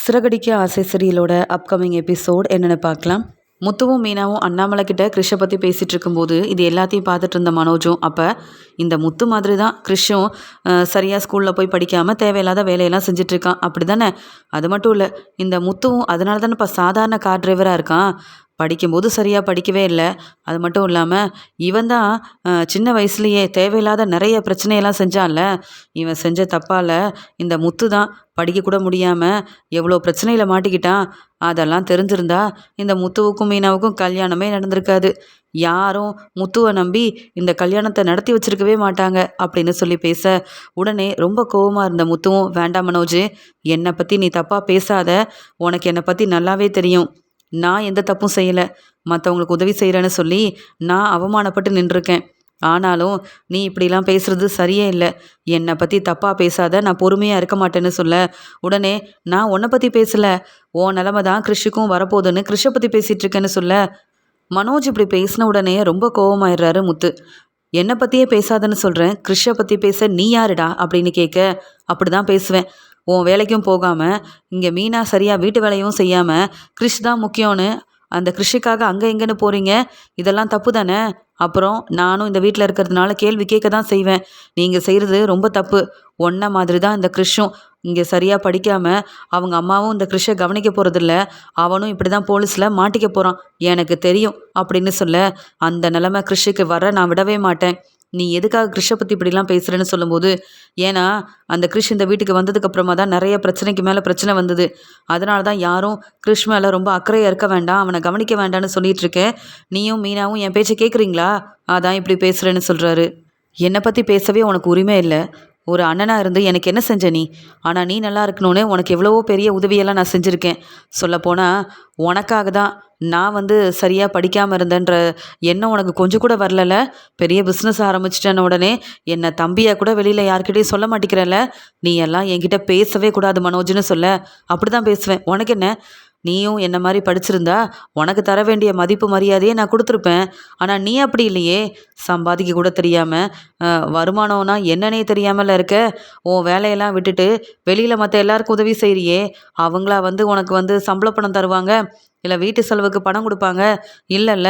சிறகடிக்க ஆசை சீரியலோட upcoming episode என்னென்னு பார்க்கலாம். முத்துவும் மீனாவும் அண்ணாமலை கிட்ட கிறிஷை பற்றி பேசிகிட்டு இருக்கும்போது இது எல்லாத்தையும் பார்த்துட்டு இருந்த மனோஜும், அப்போ இந்த முத்து மாதிரி தான் கிறிஷும் சரியாக ஸ்கூலில் போய் படிக்காமல் தேவையில்லாத வேலையெல்லாம் செஞ்சிட்ருக்கான் அப்படி தானே. அது மட்டும் இல்லை, இந்த முத்துவும் அதனால தானே இப்போ சாதாரண கார் டிரைவராக இருக்கான். படிக்கும்போது சரியாக படிக்கவே இல்லை. அது மட்டும் இல்லாமல் இவன் தான் சின்ன வயசுலேயே தேவையில்லாத நிறைய பிரச்சனையெல்லாம் செஞ்சான்ல. இவன் செஞ்ச தப்பால் இந்த முத்து தான் படிக்கக்கூட முடியாமல் எவ்வளோ பிரச்சனையில் மாட்டிக்கிட்டான். அதெல்லாம் தெரிஞ்சிருந்தா இந்த முத்துவுக்கும் மீனாவுக்கும் கல்யாணமே நடந்திருக்காது. யாரும் முத்துவை நம்பி இந்த கல்யாணத்தை நடத்தி வச்சிருக்கவே மாட்டாங்க அப்படின்னு சொல்லி பேச, உடனே ரொம்ப கோவமாக இருந்த முத்துவும், வேண்டாம் மனோஜ், என்னை பற்றி நீ தப்பாக பேசாத. உனக்கு என்னை பற்றி நல்லாவே தெரியும். நான் எந்த தப்பும் செய்யலை. மற்றவங்களுக்கு உதவி செய்கிறேன்னு சொல்லி நான் அவமானப்பட்டு நின்றுருக்கேன். ஆனாலும் நீ இப்படிலாம் பேசுகிறது சரியே இல்லை. என்னை பற்றி தப்பாக பேசாத, நான் பொறுமையாக இருக்க மாட்டேன்னு சொல்ல, உடனே நான் உன்னை பற்றி பேசலை, உன் நிலமை தான் கிறிஷுக்கும் வரப்போகுதுன்னு கிறிஷை பற்றி பேசிகிட்டு இருக்கேன்னு சொல்ல, மனோஜ் இப்படி பேசின உடனே ரொம்ப கோவமாயிடுறாரு முத்து. என்னை பற்றியே பேசாதன்னு சொல்கிறேன், கிறிஷை பற்றி பேச நீ யாருடா அப்படின்னு கேட்க, அப்படி தான் பேசுவேன். உன் வேலைக்கும் போகாமல் இங்கே மீனா சரியாக வீட்டு வேலையும் செய்யாமல் கிறிஷ் தான் முக்கியம்னு அந்த கிறிஷுக்காக அங்கே எங்கேன்னு போகிறீங்க. இதெல்லாம் தப்பு தானே. அப்புறம் நானும் இந்த வீட்டில் இருக்கிறதுனால கேள்வி கேட்க தான் செய்வேன். நீங்கள் செய்கிறது ரொம்ப தப்பு. ஒன்றை மாதிரி தான் இந்த கிறிஷும் இங்கே சரியாக படிக்காமல் அவங்க அம்மாவும் இந்த கிறிஷை கவனிக்க போகிறதில்ல. அவனும் இப்படி தான் போலீஸில் மாட்டிக்க போகிறான், எனக்கு தெரியும் அப்படின்னு சொல்ல, அந்த நிலைமை கிறிஷுக்கு வர நான் விடவே மாட்டேன். நீ எதுக்காக கிறிஷை பற்றி இப்படிலாம் பேசுகிறேன்னு சொல்லும்போது, ஏன்னா அந்த கிறிஷ் இந்த வீட்டுக்கு வந்ததுக்கப்புறமா தான் நிறைய பிரச்சனைக்கு மேலே பிரச்சனை வந்தது. அதனால தான் யாரும் கிறிஷ் மேலே ரொம்ப அக்கறையாக இருக்க வேண்டாம், அவனை கவனிக்க வேண்டாம்னு சொல்லிட்டு இருக்கேன். நீயும் மீனாவும் என் பேச்சை கேட்குறீங்களா? அதான் இப்படி பேசுகிறேன்னு சொல்கிறாரு. என்னை பற்றி பேசவே உனக்கு உரிமை இல்லை. ஒரு அண்ணனாக இருந்து எனக்கு என்ன செஞ்ச நீ? ஆனால் நீ நல்லா இருக்கணும்னு உனக்கு எவ்வளவோ பெரிய உதவியெல்லாம் நான் செஞ்சுருக்கேன். சொல்லப்போனால் உனக்காக தான் நான் சரியாக படிக்காமல் இருந்தேன்ற எண்ணம் உனக்கு கொஞ்சம் கூட வரல. பெரிய பிஸ்னஸ் ஆரம்பிச்சிட்டேன்னு உடனே என்னை தம்பியாக கூட வெளியில் யார்கிட்டையும் சொல்ல மாட்டேங்கிறல்ல. நீ எல்லாம் என்கிட்ட பேசவே கூடாது மனோஜ்னு சொல்ல, அப்படி தான் பேசுவேன். உனக்கு என்ன? நீயும் என்ன மாதிரி படிச்சிருந்தா உனக்கு தர வேண்டிய மதிப்பு மரியாதையே நான் கொடுத்துருப்பேன். ஆனால் நீ அப்படி இல்லையே. சம்பாதிக்க கூட தெரியாமல், வருமானம்னா என்னன்னே தெரியாமல் இருக்க. உன் வேலையெல்லாம் விட்டுட்டு வெளியில் மற்ற எல்லாருக்கும் உதவி செய்கிறியே. அவங்களா உனக்கு சம்பள பணம் தருவாங்க, இல்லை வீட்டு செலவுக்கு பணம் கொடுப்பாங்க? இல்லைல்ல.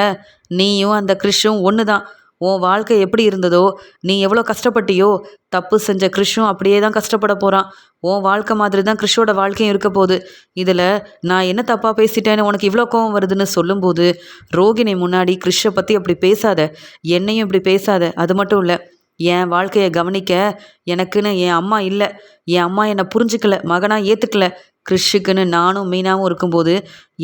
நீயும் அந்த கிறிஷும் ஒன்று தான். உன் வாழ்க்கை எப்படி இருந்ததோ, நீ எவ்வளோ கஷ்டப்பட்டியோ, தப்பு செஞ்ச கிறிஷும் அப்படியே தான் கஷ்டப்பட போகிறான். உன் வாழ்க்கை மாதிரி தான் கிறிஷோட வாழ்க்கையும் இருக்க போகுது. இதில் நான் என்ன தப்பாக பேசிட்டேன்னு உனக்கு இவ்வளோ கோவம் வருதுன்னு சொல்லும்போது, ரோகிணி முன்னாடி கிறிஷை பற்றி அப்படி பேசாத, என்னையும் இப்படி பேசாத. அது மட்டும் இல்லை, என் வாழ்க்கையை கவனிக்க எனக்குன்னு என் அம்மா இல்லை. என் அம்மா என்னை புரிஞ்சுக்கல, மகனாக ஏற்றுக்கல. கிறிஷுக்குன்னு நானும் மீனாவும் இருக்கும்போது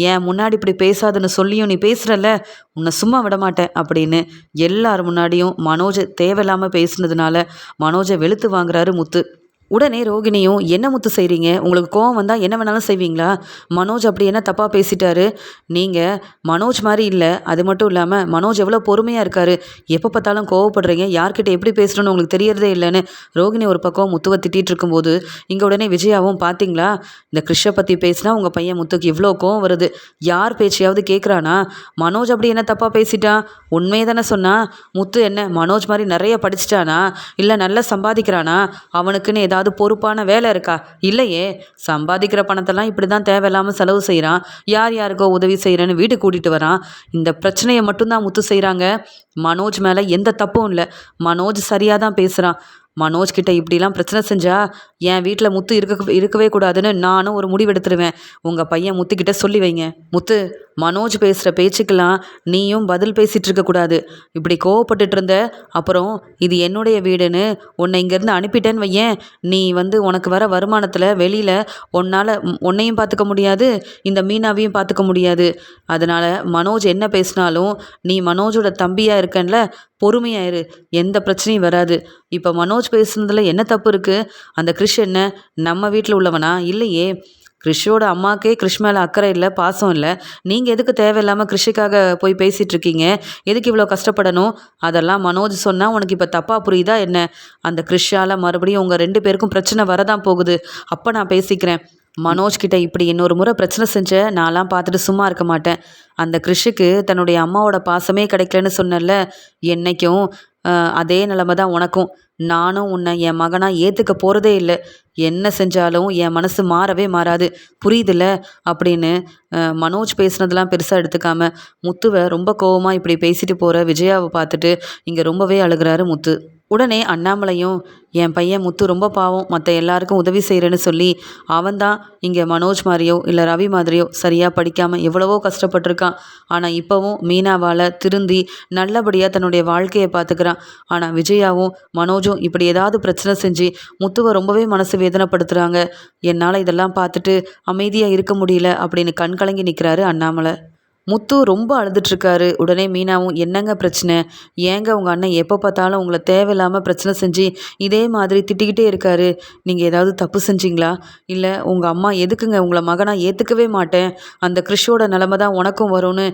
ஏன் முன்னாடி இப்படி பேசாதுன்னு சொல்லியும் நீ பேசுகிறல்ல, உன்னை சும்மா விட மாட்டேன் அப்படின்னு எல்லார் முன்னாடியும் மனோஜை தேவையில்லாமல் பேசுனதுனால மனோஜை வெளுத்து வாங்குறாரு முத்து. உடனே ரோகிணியும், என்ன முத்து செய்கிறீங்க? உங்களுக்கு கோவம் வந்தால் என்ன வேணாலும் செய்வீங்களா? மனோஜ் அப்படி என்ன தப்பாக பேசிட்டாரு? நீங்கள் மனோஜ் மாதிரி இல்லை. அது மட்டும் இல்லாமல் மனோஜ் எவ்வளோ பொறுமையாக இருக்கார். எப்போ பார்த்தாலும் கோவப்படுறீங்க, யார்கிட்ட எப்படி பேசுகிறோன்னு உங்களுக்கு தெரியறதே இல்லைன்னு ரோகிணி ஒரு பக்கம் முத்துவை திட்டிகிட்டு இருக்கும்போது, இங்கே உடனே விஜயாவும், பார்த்தீங்களா இந்த கிறிஷை பற்றி பேசினா உங்கள் பையன் முத்துக்கு இவ்வளோ கோவம் வருது. யார் பேச்சையாவது கேட்குறானா? மனோஜ் அப்படி என்ன தப்பாக பேசிட்டான்? உண்மையை தானே சொன்னா? முத்து என்ன மனோஜ் மாதிரி நிறைய படிச்சிட்டானா? இல்லை நல்லா சம்பாதிக்கிறானா? அவனுக்குன்னு ஏதாவது பொறுப்பான வேலை இருக்கா? இல்லையே. சம்பாதிக்கிற பணத்தெல்லாம் இப்படி தான் தேவையில்லாமல் செலவு செய்கிறான். யார் யாருக்கோ உதவி செய்கிறேன்னு வீட்டுக்கு கூட்டிகிட்டு வரான். இந்த பிரச்சனையை மட்டும்தான் முத்து செய்கிறாங்க. மனோஜ் மேலே எந்த தப்பும் இல்லை. மனோஜ் சரியாக தான் பேசுகிறான். மனோஜ் கிட்ட இப்படிலாம் பிரச்சனை செஞ்சா என் வீட்டில் முத்து இருக்கவே கூடாதுன்னு நானும் ஒரு முடிவெடுத்துருவேன். உங்கள் பையன் முத்துக்கிட்ட சொல்லி வைங்க. முத்து, மனோஜ் பேசுகிற பேச்சுக்கெல்லாம் நீயும் பதில் பேசிகிட்டு இருக்கக்கூடாது. இப்படி கோவப்பட்டுட்டு இருந்த அப்புறம் இது என்னுடைய வீடுன்னு உன்னை இங்கேருந்து அனுப்பிட்டேன்னு வையேன், நீ உனக்கு வர வருமானத்தில் வெளியில் உன்னையும் பார்த்துக்க முடியாது, இந்த மீனாவையும் பார்த்துக்க முடியாது. அதனால் மனோஜ் என்ன பேசினாலும் நீ மனோஜோட தம்பியாக இருக்கன்ல, பொறுமையாயிரு, எந்த பிரச்சனையும் வராது. இப்போ மனோஜ் பேசுனதில் என்ன தப்பு இருக்குது? அந்த கிறிஷ் என்ன நம்ம வீட்டில் உள்ளவனா? இல்லையே. கிறிஷோட அம்மாக்கே கிறிஷ் மேலே அக்கறை இல்லை, பாசம் இல்லை. நீங்கள் எதுக்கு தேவையில்லாமல் கிறிஷுக்காக போய் பேசிகிட்டு இருக்கீங்க? எதுக்கு இவ்வளோ கஷ்டப்படணும்? அதெல்லாம் மனோஜ் சொன்னால் உனக்கு இப்போ தப்பாக புரியுதா என்ன? அந்த கிறிஷால் மறுபடியும் உங்கள் 2 பேருக்கும் பிரச்சனை வரதான் போகுது. அப்போ நான் பேசிக்கிறேன். மனோஜ் கிட்ட இப்படி இன்னொரு முறை பிரச்சனை செஞ்ச நான்லாம் பார்த்துட்டு சும்மா இருக்க மாட்டேன். அந்த கிறிஷுக்கு தன்னுடைய அம்மாவோட பாசமே கிடைக்கலன்னு சொன்னல, என்னைக்கும் அதே நிலைமை தான் உனக்கும். நானும் உன்னை என் மகனாக ஏற்றுக்க போகிறதே இல்லை. என்ன செஞ்சாலும் என் மனசு மாறவே மாறாது. புரியுதுல்ல? அப்படின்னு மனோஜ் பேசுனதெல்லாம் பெருசாக எடுத்துக்காம முத்துவை ரொம்ப கோவமாக இப்படி பேசிட்டு போகிற விஜயாவை பார்த்துட்டு இங்கே ரொம்பவே அழுகிறாரு முத்து. உடனே அண்ணாமலையும் என் பையன் முத்து ரொம்ப பாவம், மற்ற எல்லாருக்கும் உதவி செய்கிறேன்னு சொல்லி அவன்தான் இங்கே மனோஜ் மாதிரியோ இல்லை ரவி மாதிரியோ சரியாக படிக்காமல் எவ்வளவோ கஷ்டப்பட்டிருக்கான். ஆனால் இப்போவும் மீனாவால் திருந்தி நல்லபடியாக தன்னுடைய வாழ்க்கையை பார்த்துக்கிறான். ஆனால் விஜயாவும் மனோஜும் இப்படி ஏதாவது பிரச்சனை செஞ்சு முத்துவை ரொம்பவே மனசு வேதனைப்படுத்துகிறாங்க. என்னால் இதெல்லாம் பார்த்துட்டு அமைதியாக இருக்க முடியல அப்படின்னு கண் கலங்கி நிற்கிறாரு அண்ணாமலை. முத்து ரொம்ப அழுதுட்ருக்காரு. உடனே மீனாவும் என்னங்க பிரச்சனை? ஏங்க உங்கள் அண்ணன் எப்போ பார்த்தாலும் உங்களை தேவையில்லாமல் பிரச்சனை செஞ்சு இதே மாதிரி திட்டிக்கிட்டே இருக்காரு? நீங்கள் ஏதாவது தப்பு செஞ்சீங்களா? இல்லை உங்கள் அம்மா எதுக்குங்க உங்களை மகனாக ஏற்றுக்கவே மாட்டேன், அந்த கிறிஷோட நிலமை தான் உனக்கும் வரும்னு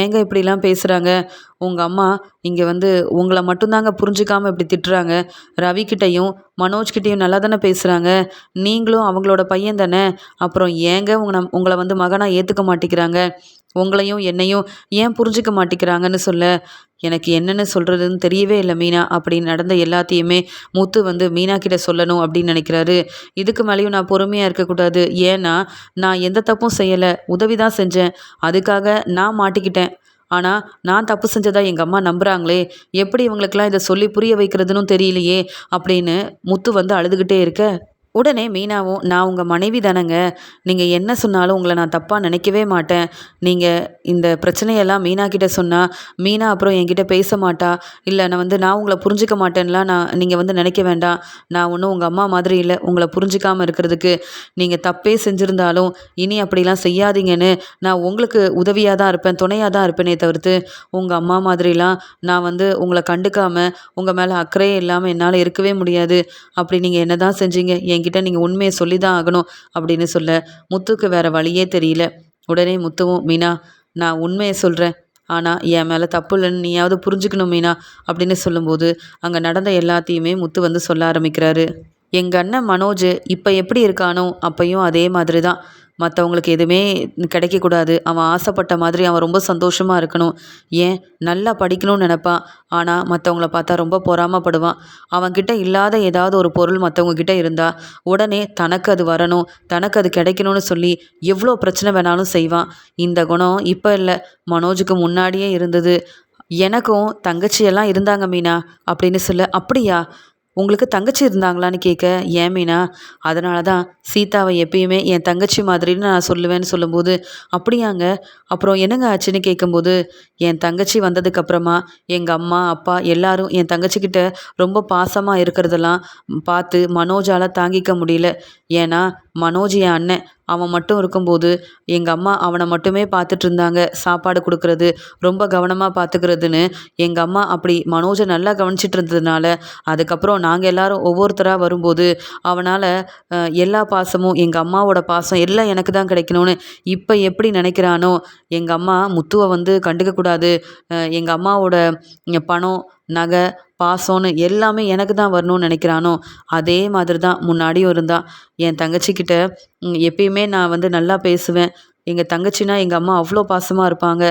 ஏங்க இப்படிலாம் பேசுகிறாங்க? உங்கள் அம்மா இங்கே வந்து உங்களை மட்டும்தாங்க புரிஞ்சுக்காமல் இப்படி திட்டுறாங்க. ரவிக்கிட்டையும் மனோஜ்கிட்டையும் நல்லா தானே பேசுகிறாங்க. நீங்களும் அவங்களோட பையன் தானே. அப்புறம் ஏங்க உங்களை வந்து மகனாக ஏற்றுக்க மாட்டேங்கிறாங்க? உங்களையும் என்னையும் ஏன் புரிஞ்சிக்க மாட்டேங்கிறாங்கன்னு சொல்ல எனக்கு என்னென்னு சொல்கிறதுன்னு தெரியவே இல்லை மீனா. அப்படின்னு நடந்த எல்லாத்தையுமே முத்து வந்து மீனா கிட்ட சொல்லணும் அப்படின்னு நினைக்கிறாரு. இதுக்கு மேலேயும் நான் பொறுமையாக இருக்கக்கூடாது. ஏன்னா நான் எந்த தப்பும் செய்யலை, உதவி தான் செஞ்சேன். அதுக்காக நான் மாட்டிக்கிட்டேன். ஆனால் நான் தப்பு செஞ்சதா எங்கள் அம்மா நம்புகிறாங்களே, எப்படி இவங்களுக்கெல்லாம் இதை சொல்லி புரிய வைக்கிறதுன்னு தெரியலையே அப்படின்னு முத்து வந்து அழுதுகிட்டே இருக்க, உடனே மீனாவும் நான் உங்கள் மனைவி தானேங்க, நீங்கள் என்ன சொன்னாலும் உங்களை நான் தப்பாக நினைக்கவே மாட்டேன். நீங்கள் இந்த பிரச்சனையெல்லாம் மீனா கிட்ட சொன்னால் மீனா அப்புறம் என்கிட்ட பேச மாட்டா, இல்லை நான் உங்களை புரிஞ்சிக்க மாட்டேன்லாம் நீங்கள் வந்து நினைக்க வேண்டாம். நான் ஒன்றும் உங்கள் அம்மா மாதிரி இல்லை உங்களை புரிஞ்சிக்காமல் இருக்கிறதுக்கு. நீங்கள் தப்பே செஞ்சுருந்தாலும் இனி அப்படிலாம் செய்யாதீங்கன்னு நான் உங்களுக்கு உதவியாக தான் இருப்பேன், துணையாக தான் இருப்பேனே தவிர்த்து உங்கள் அம்மா மாதிரிலாம் நான் வந்து உங்களை கண்டுக்காமல் உங்கள் மேலே அக்கறையே இல்லாமல் என்னால் இருக்கவே முடியாது. அப்படி நீங்கள் என்ன தான் செஞ்சீங்க, என்கிட்ட நீங்கள் உண்மையை சொல்லி தான் ஆகணும் அப்படின்னு சொல்ல முத்துக்கு வேறு வழியே தெரியல. உடனே முத்துவும் மீனா நான் உண்மையை சொல்கிறேன், ஆனால் என் மேலே தப்பு இல்லைன்னு நீயாவது புரிஞ்சுக்கணும் மீனா அப்படின்னு சொல்லும்போது அங்கே நடந்த எல்லாத்தையுமே முத்து வந்து சொல்ல ஆரம்பிக்கிறாரு. எங்கள் அண்ணன் மனோஜ் இப்போ எப்படி இருக்கானோ அப்பையும் அதே மாதிரி தான். மற்றவங்களுக்கு எதுவுமே கிடைக்கக்கூடாது, அவன் ஆசைப்பட்ட மாதிரி அவன் ரொம்ப சந்தோஷமாக இருக்கணும். ஏன் நல்லா படிக்கணும்னு நினப்பான், ஆனால் மற்றவங்கள பார்த்தா ரொம்ப பொறாமப்படுவான். அவன்கிட்ட இல்லாத ஏதாவது ஒரு பொருள் மற்றவங்க கிட்ட இருந்தால் உடனே தனக்கு அது வரணும், தனக்கு அது கிடைக்கணும்னு சொல்லி எவ்வளோ பிரச்சனை வேணாலும் செய்வான். இந்த குணம் இப்போ இல்லை, மனோஜுக்கு முன்னாடியே இருந்தது. எனக்கும் தங்கச்சியெல்லாம் இருந்தாங்க மீனா அப்படின்னு சொல்ல, அப்படியா உங்களுக்கு தங்கச்சி இருந்தாங்களான்னு கேட்க, ஏன் மீனா, அதனால தான் சீதாவை எப்பயுமே என் தங்கச்சி மாதிரின்னு நான் சொல்லுவேன்னு சொல்லும்போது, அப்படியாங்க, அப்புறம் என்னங்க ஆச்சுன்னு கேட்கும்போது, என் தங்கச்சி வந்ததுக்கப்புறமா எங்கள் அம்மா அப்பா எல்லாரும் என் தங்கச்சிக்கிட்ட ரொம்ப பாசமாக இருக்கிறதெல்லாம் பார்த்து மனோஜால் தாங்கிக்க முடியல. ஏன்னா மனோஜ் என் அண்ணன், அவன் மட்டும் இருக்கும்போது எங்கள் அம்மா அவனை மட்டுமே பார்த்துட்டு இருந்தாங்க. சாப்பாடு கொடுக்கறது, ரொம்ப கவனமாக பார்த்துக்கிறதுன்னு எங்கள் அம்மா அப்படி மனோஜை நல்லா கவனிச்சிட்டு இருந்ததுனால, அதுக்கப்புறம் நாங்கள் எல்லாரும் ஒவ்வொருத்தராக வரும்போது அவனால் எல்லா பாசமும் எங்கள் அம்மாவோட பாசம் எல்லாம் எனக்கு தான் கிடைக்கணும்னு இப்போ எப்படி நினைக்கிறானோ, எங்கள் அம்மா முத்துவை வந்து கண்டுக்கக்கூடாது, எங்கள் அம்மாவோட பணம் நகை பாசம்னு எல்லாமே எனக்கு தான் வரணும்னு நினைக்கிறானோ, அதே மாதிரி தான் முன்னாடியும் இருந்தான். என் தங்கச்சிக்கிட்ட எப்பயுமே நான் வந்து நல்லா பேசுவேன். எங்கள் தங்கச்சினா எங்கள் அம்மா அவ்வளோ பாசமாக இருப்பாங்க.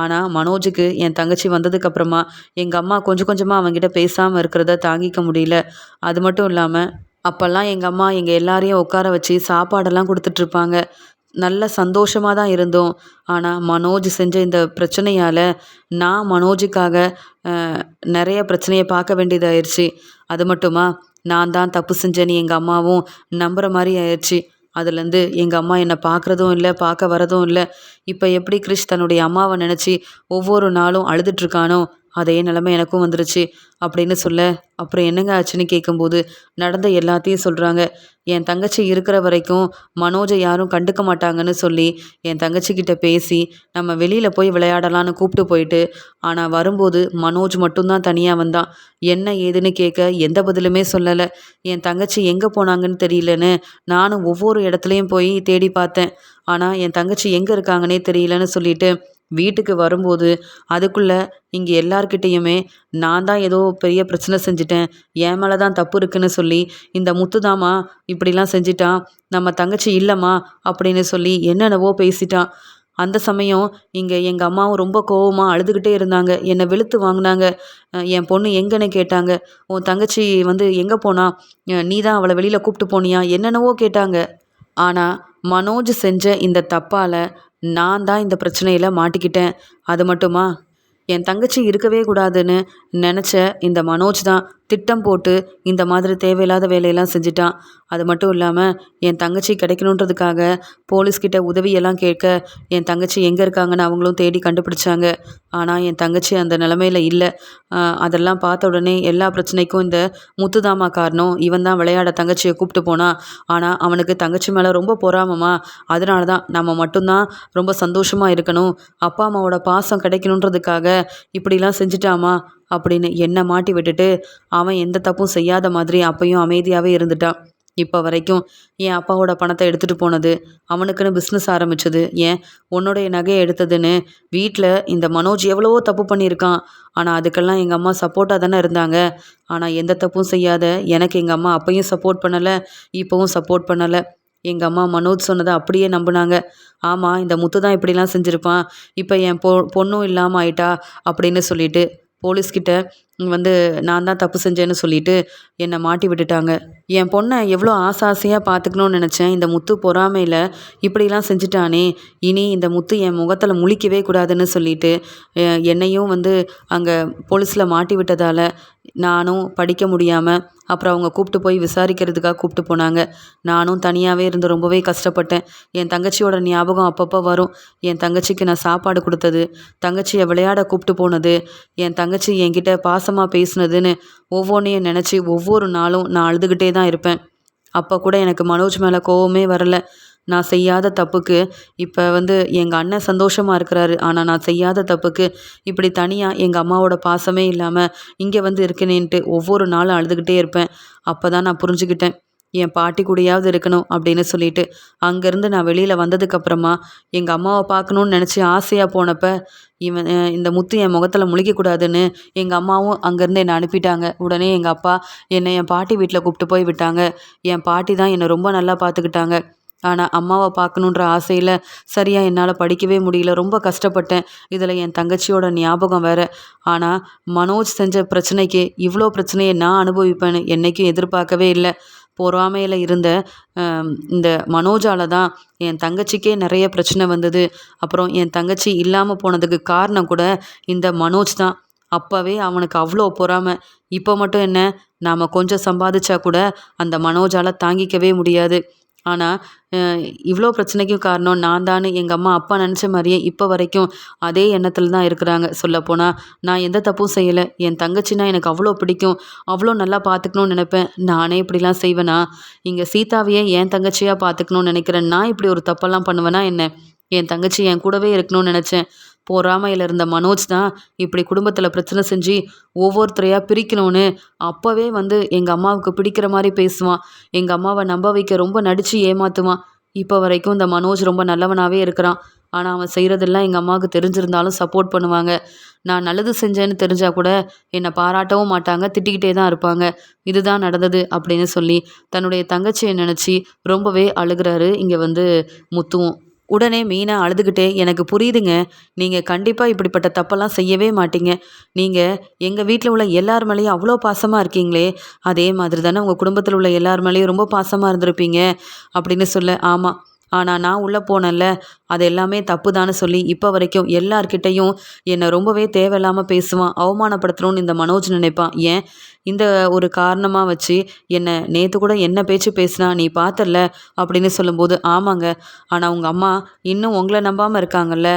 ஆனால் மனோஜுக்கு என் தங்கச்சி வந்ததுக்கப்புறமா எங்கள் அம்மா கொஞ்சம் கொஞ்சமாக அவன்கிட்ட பேசாமல் இருக்கிறத தாங்கிக்க முடியல. அது மட்டும் இல்லாமல் அப்போல்லாம் எங்கள் அம்மா எங்கள் எல்லாரையும் உட்கார வச்சு சாப்பாடெல்லாம் கொடுத்துட்ருப்பாங்க. நல்ல சந்தோஷமாக தான் இருந்தோம். ஆனால் மனோஜ் செஞ்ச இந்த பிரச்சனையால் நான் மனோஜுக்காக நிறைய பிரச்சனையை பார்க்க வேண்டியதாயிருச்சு. அது மட்டுமா, நான் தான் தப்பு செஞ்சேன்னு எங்கள் அம்மாவும் நம்புகிற மாதிரி ஆயிடுச்சு. அதுலேருந்து எங்கள் அம்மா என்னை பார்க்குறதும் இல்லை, பார்க்க வரதும் இல்லை. இப்போ எப்படி கிறிஷ் தன்னுடைய அம்மாவை நினச்சி ஒவ்வொரு நாளும் அழுதுட்ருக்கானோ, அதே நிலமை எனக்கும் வந்துருச்சு அப்படின்னு சொல்ல, அப்புறம் என்னங்க ஆச்சுன்னு கேட்கும்போது நடந்த எல்லாத்தையும் சொல்கிறாங்க. என் தங்கச்சி இருக்கிற வரைக்கும் மனோஜை யாரும் கண்டுக்க மாட்டாங்கன்னு சொல்லி என் தங்கச்சிக்கிட்ட பேசி நம்ம வெளியில் போய் விளையாடலான்னு கூப்பிட்டு போயிட்டு, ஆனால் வரும்போது மனோஜ் மட்டும்தான் தனியாக வந்தான். என்ன ஏதுன்னு கேட்க எந்த பதிலுமே சொல்லலை. என் தங்கச்சி எங்கே போனாங்கன்னு தெரியலன்னு நானும் ஒவ்வொரு இடத்துலையும் போய் தேடி பார்த்தேன். ஆனால் என் தங்கச்சி எங்கே இருக்காங்கன்னே தெரியலன்னு சொல்லிட்டு வீட்டுக்கு வரும்போது அதுக்குள்ளே இங்கே எல்லார்கிட்டேயுமே நான் தான் ஏதோ பெரிய பிரச்சனை செஞ்சிட்டேன், என் மேலே தான் தப்பு இருக்குன்னு சொல்லி இந்த முத்துதாம்மா இப்படிலாம் செஞ்சிட்டான், நம்ம தங்கச்சி இல்லைம்மா அப்படின்னு சொல்லி என்னென்னவோ பேசிட்டான். அந்த சமயம் இங்கே எங்கள் அம்மாவும் ரொம்ப கோவமாக அழுதுகிட்டே இருந்தாங்க. என்னை வெளுத்து வாங்கினாங்க. என் பொண்ணு எங்கன்னு கேட்டாங்க. உன் தங்கச்சி வந்து எங்கே போனா? நீ தான் அவளை வெளியில் கூப்பிட்டு போனியா? என்னென்னவோ கேட்டாங்க. ஆனால் மனோஜ் செஞ்ச இந்த தப்பால் நான் தான் இந்த பிரச்சனையில் மாட்டிக்கிட்டேன். அது மட்டுமா, என் தங்கச்சி இருக்கவே கூடாதுன்னு நினச்ச இந்த மனோஜ் தான் திட்டம் போட்டு இந்த மாதிரி தேவையில்லாத வேலையெல்லாம் செஞ்சிட்டான். அது மட்டும் இல்லாமல் என் தங்கச்சி கிடைக்கணுன்றதுக்காக போலீஸ்கிட்ட உதவியெல்லாம் கேட்க என் தங்கச்சி எங்கே இருக்காங்கன்னு அவங்களும் தேடி கண்டுபிடிச்சாங்க. ஆனால் என் தங்கச்சி அந்த நிலமையில இல்லை. அதெல்லாம் பார்த்த உடனே எல்லா பிரச்சனைக்கும் இந்த முத்துதாமா காரணம். இவன் தான் விளையாட தங்கச்சியை கூப்பிட்டு போனான். ஆனால் அவனுக்கு தங்கச்சி மேலே ரொம்ப பொறாமமா. அதனால தான் நம்ம மட்டும்தான் ரொம்ப சந்தோஷமாக இருக்கணும், அப்பா அம்மாவோட பாசம் கிடைக்கணுன்றதுக்காக இப்படிலாம் செஞ்சிட்டாமா அப்படின்னு என்னை மாட்டி விட்டுட்டு அவன் எந்த தப்பும் செய்யாத மாதிரி அப்பையும் அமைதியாகவே இருந்துட்டான். இப்போ வரைக்கும் என் அப்பாவோட பணத்தை எடுத்துகிட்டு போனது, அவனுக்குன்னு பிஸ்னஸ் ஆரம்பிச்சது, ஏன் உன்னுடைய நகையை எடுத்ததுன்னு வீட்டில் இந்த மனோஜ் எவ்வளவோ தப்பு பண்ணியிருக்கான். ஆனால் அதுக்கெல்லாம் எங்கள் அம்மா சப்போர்ட்டாக தானே இருந்தாங்க. ஆனால் எந்த தப்பும் செய்யாத எனக்கு எங்கள் அம்மா அப்பையும் சப்போர்ட் பண்ணலை, இப்போவும் சப்போர்ட் பண்ணலை. எங்கள் அம்மா மனோஜ் சொன்னதை அப்படியே நம்பினாங்க. ஆமாம், இந்த முத்து தான் இப்படிலாம் செஞ்சுருப்பான், இப்போ என் பொண்ணும் இல்லாமல் ஆயிட்டா அப்படின்னு சொல்லிட்டு போலீஸ்கிட்ட வந்து நான் தான் தப்பு செஞ்சேன்னு சொல்லிட்டு என்னை மாட்டி விட்டுட்டாங்க. என் பொண்ணை எவ்வளோ ஆசையாக பார்த்துக்கணும்னு நினச்சேன். இந்த முத்து பொறாமையில் இப்படிலாம் செஞ்சுட்டானே, இனி இந்த முத்து என் முகத்தில் முழிக்கவே கூடாதுன்னு சொல்லிட்டு என்னையும் வந்து அங்கே போலீஸில் மாட்டி விட்டதால் நானும் படிக்க முடியாமல் அப்புறம் அவங்க கூப்பிட்டு போய் விசாரிக்கிறதுக்காக கூப்பிட்டு போனாங்க. நானும் தனியாகவே இருந்து ரொம்பவே கஷ்டப்பட்டேன். என் தங்கச்சியோட ஞாபகம் அப்பப்போ வரும். என் தங்கச்சிக்கு நான் சாப்பாடு கொடுத்தது, தங்கச்சியை விளையாட கூப்பிட்டு போனது, என் தங்கச்சி என்கிட்ட பாசமாக பேசுனதுன்னு ஒவ்வொன்றையும் நினச்சி ஒவ்வொரு நாளும் நான் அழுதுகிட்டே தான் இருப்பேன். அப்போ கூட எனக்கு மனோஜ் மேலே கோவமே வரல. நான் செய்யாத தப்புக்கு இப்போ வந்து எங்கள் அண்ணன் சந்தோஷமாக இருக்கிறாரு. ஆனால் நான் செய்யாத தப்புக்கு இப்படி தனியாக எங்கள் அம்மாவோட பாசமே இல்லாமல் இங்கே வந்து இருக்கனேன்ட்டு ஒவ்வொரு நாளும் அழுதுகிட்டே இருப்பேன். அப்போ தான் நான் புரிஞ்சுக்கிட்டேன், என் பாட்டி கூடயாவது இருக்கணும் அப்படின்னு சொல்லிட்டு. அங்கேருந்து நான் வெளியில் வந்ததுக்கப்புறமா எங்கள் அம்மாவை பார்க்கணுன்னு நினச்சி ஆசையாக போனப்போ இந்த முத்து என் முகத்தில் முழிக்கக்கூடாதுன்னு எங்கள் அம்மாவும் அங்கேருந்து என்னை அனுப்பிட்டாங்க. உடனே எங்கள் அப்பா என்னை என் பாட்டி வீட்டில் கூப்பிட்டு போய் விட்டாங்க. என் பாட்டி தான் என்னை ரொம்ப நல்லா பார்த்துக்கிட்டாங்க. ஆனால் அம்மாவை பார்க்கணுன்ற ஆசையில் சரியாக என்னால் படிக்கவே முடியல, ரொம்ப கஷ்டப்பட்டேன். இதில் என் தங்கச்சியோட ஞாபகம் வேறு. ஆனால் மனோஜ் செஞ்ச பிரச்சனைக்கு இவ்வளோ பிரச்சனையை நான் அனுபவிப்பேன்னு என்றைக்கும் எதிர்பார்க்கவே இல்லை. பொறாமையில் இருந்த இந்த மனோஜால் தான் என் தங்கச்சிக்கே நிறைய பிரச்சனை வந்தது. அப்புறம் என் தங்கச்சி இல்லாமல் போனதுக்கு காரணம் கூட இந்த மனோஜ் தான். அப்போவே அவனுக்கு அவ்வளோ பொறாமை. இப்போ மட்டும் என்ன, நாம் கொஞ்சம் சம்பாதிச்சா கூட அந்த மனோஜால் தாங்கிக்கவே முடியாது. ஆனால் இவ்வளோ பிரச்சனைக்கும் காரணம் நான் தான்னு எங்கள் அம்மா அப்பா நினச்ச மாதிரியே இப்போ வரைக்கும் அதே எண்ணத்தில் தான் இருக்கிறாங்க. சொல்லப்போனால் நான் எந்த தப்பும் செய்யலை. என் தங்கச்சின்னா எனக்கு அவ்வளோ பிடிக்கும், அவ்வளோ நல்லா பார்த்துக்கணுன்னு நினைப்பேன். நானே இப்படிலாம் செய்வேனா? இங்கே சீதாவையே என் தங்கச்சியாக பார்த்துக்கணுன்னு நினைக்கிறேன். நான் இப்படி ஒரு தப்பெல்லாம் பண்ணுவேனா என்ன? என் தங்கச்சி என் கூடவே இருக்கணும்னு நினச்சேன். பொறாமையில் இருந்த மனோஜ் தான் இப்படி குடும்பத்தில் பிரச்சனை செஞ்சு ஒவ்வொருத்தரையாக பிரிக்கணும்னு அப்போவே வந்து எங்கள் அம்மாவுக்கு பிடிக்கிற மாதிரி பேசுவான். எங்கள் அம்மாவை நம்ப வைக்க ரொம்ப நடித்து ஏமாற்றுவான். இப்போ வரைக்கும் இந்த மனோஜ் ரொம்ப நல்லவனாகவே இருக்கிறான். ஆனால் அவன் செய்கிறதெல்லாம் எங்கள் அம்மாவுக்கு தெரிஞ்சிருந்தாலும் சப்போர்ட் பண்ணுவாங்க. நான் நல்லது செஞ்சேன்னு தெரிஞ்சால் கூட என்னை பாராட்டவும் மாட்டாங்க, திட்டிக்கிட்டே தான் இருப்பாங்க. இதுதான் நடந்தது அப்படின்னு சொல்லி தன்னுடைய தங்கச்சியை நினச்சி ரொம்பவே அழுகிறாரு இங்கே வந்து முத்துவும். உடனே மீனா அழுதுகிட்டே, எனக்கு புரியுதுங்க, நீங்கள் கண்டிப்பாக இப்படிப்பட்ட தப்பெல்லாம் செய்யவே மாட்டீங்க. நீங்கள் எங்கள் வீட்டில் உள்ள எல்லார் மேலேயும் அவ்வளோ பாசமாக இருக்கீங்களே, அதே மாதிரி தானே உங்கள் குடும்பத்தில் உள்ள எல்லார் மேலேயும் ரொம்ப பாசமாக இருந்திருப்பீங்க அப்படின்னு சொல்ல. ஆமாம், ஆனால் நான் உள்ளே போனேன்ல, அது எல்லாமே தப்பு தான்னு சொல்லி இப்போ வரைக்கும் எல்லார்கிட்டையும் என்னை ரொம்பவே தேவையில்லாமல் பேசுவான், அவமானப்படுத்தணும்னு இந்த மனோஜ் நினைப்பான். ஏன் இந்த ஒரு காரணமாக வச்சு என்னை நேற்று கூட என்ன பேச்சு பேசினா நீ பார்த்தல அப்படின்னு சொல்லும்போது, ஆமாங்க, ஆனால் உங்கள் அம்மா இன்னும் உங்களை நம்பாமல் இருக்காங்கல்ல,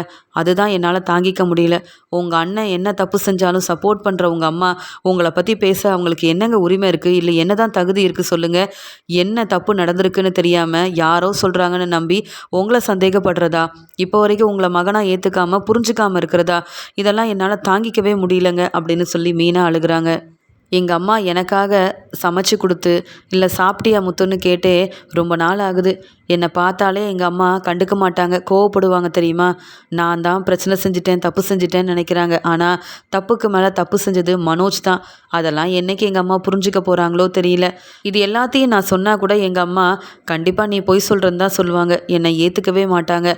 அதுதான் என்னால் தாங்கிக்க முடியல. உங்கள் அண்ணன் என்ன தப்பு செஞ்சாலும் சப்போர்ட் பண்ணுற உங்கள் அம்மா உங்களை பற்றி பேச அவங்களுக்கு என்னங்க உரிமை இருக்குது? இல்லை என்ன தான் தகுதி இருக்குது சொல்லுங்கள்? என்ன தப்பு நடந்திருக்குன்னு தெரியாமல் யாரோ சொல்கிறாங்கன்னு நம்பி உங்களை சந்தேகப்படுறதா? இப்போ வரைக்கும் உங்களை மகனாக ஏற்றுக்காமல் புரிஞ்சுக்காமல் இருக்கிறதா? இதெல்லாம் என்னால் தாங்கிக்கவே முடியலங்க அப்படின்னு சொல்லி மீனா அழுகிறாங்க. எங்கள் அம்மா எனக்காக சமைச்சு கொடுத்து இல்லை சாப்பிட்டியா முத்துன்னு கேட்டே ரொம்ப நாள் ஆகுது. என்னை பார்த்தாலே எங்கள் அம்மா கண்டுக்க மாட்டாங்க, கோவப்படுவாங்க தெரியுமா? நான் தான் பிரச்சனை செஞ்சுட்டேன், தப்பு செஞ்சுட்டேன்னு நினைக்கிறாங்க. ஆனால் தப்புக்கு மேலே தப்பு செஞ்சது மனோஜ் தான். அதெல்லாம் என்றைக்கு எங்கள் அம்மா புரிஞ்சுக்க போகிறாங்களோ தெரியல. இது எல்லாத்தையும் நான் சொன்னால் கூட எங்கள் அம்மா கண்டிப்பாக நீ பொய் சொல்கிறேன்னு தான் சொல்லுவாங்க, என்னை ஏற்றுக்கவே மாட்டாங்க.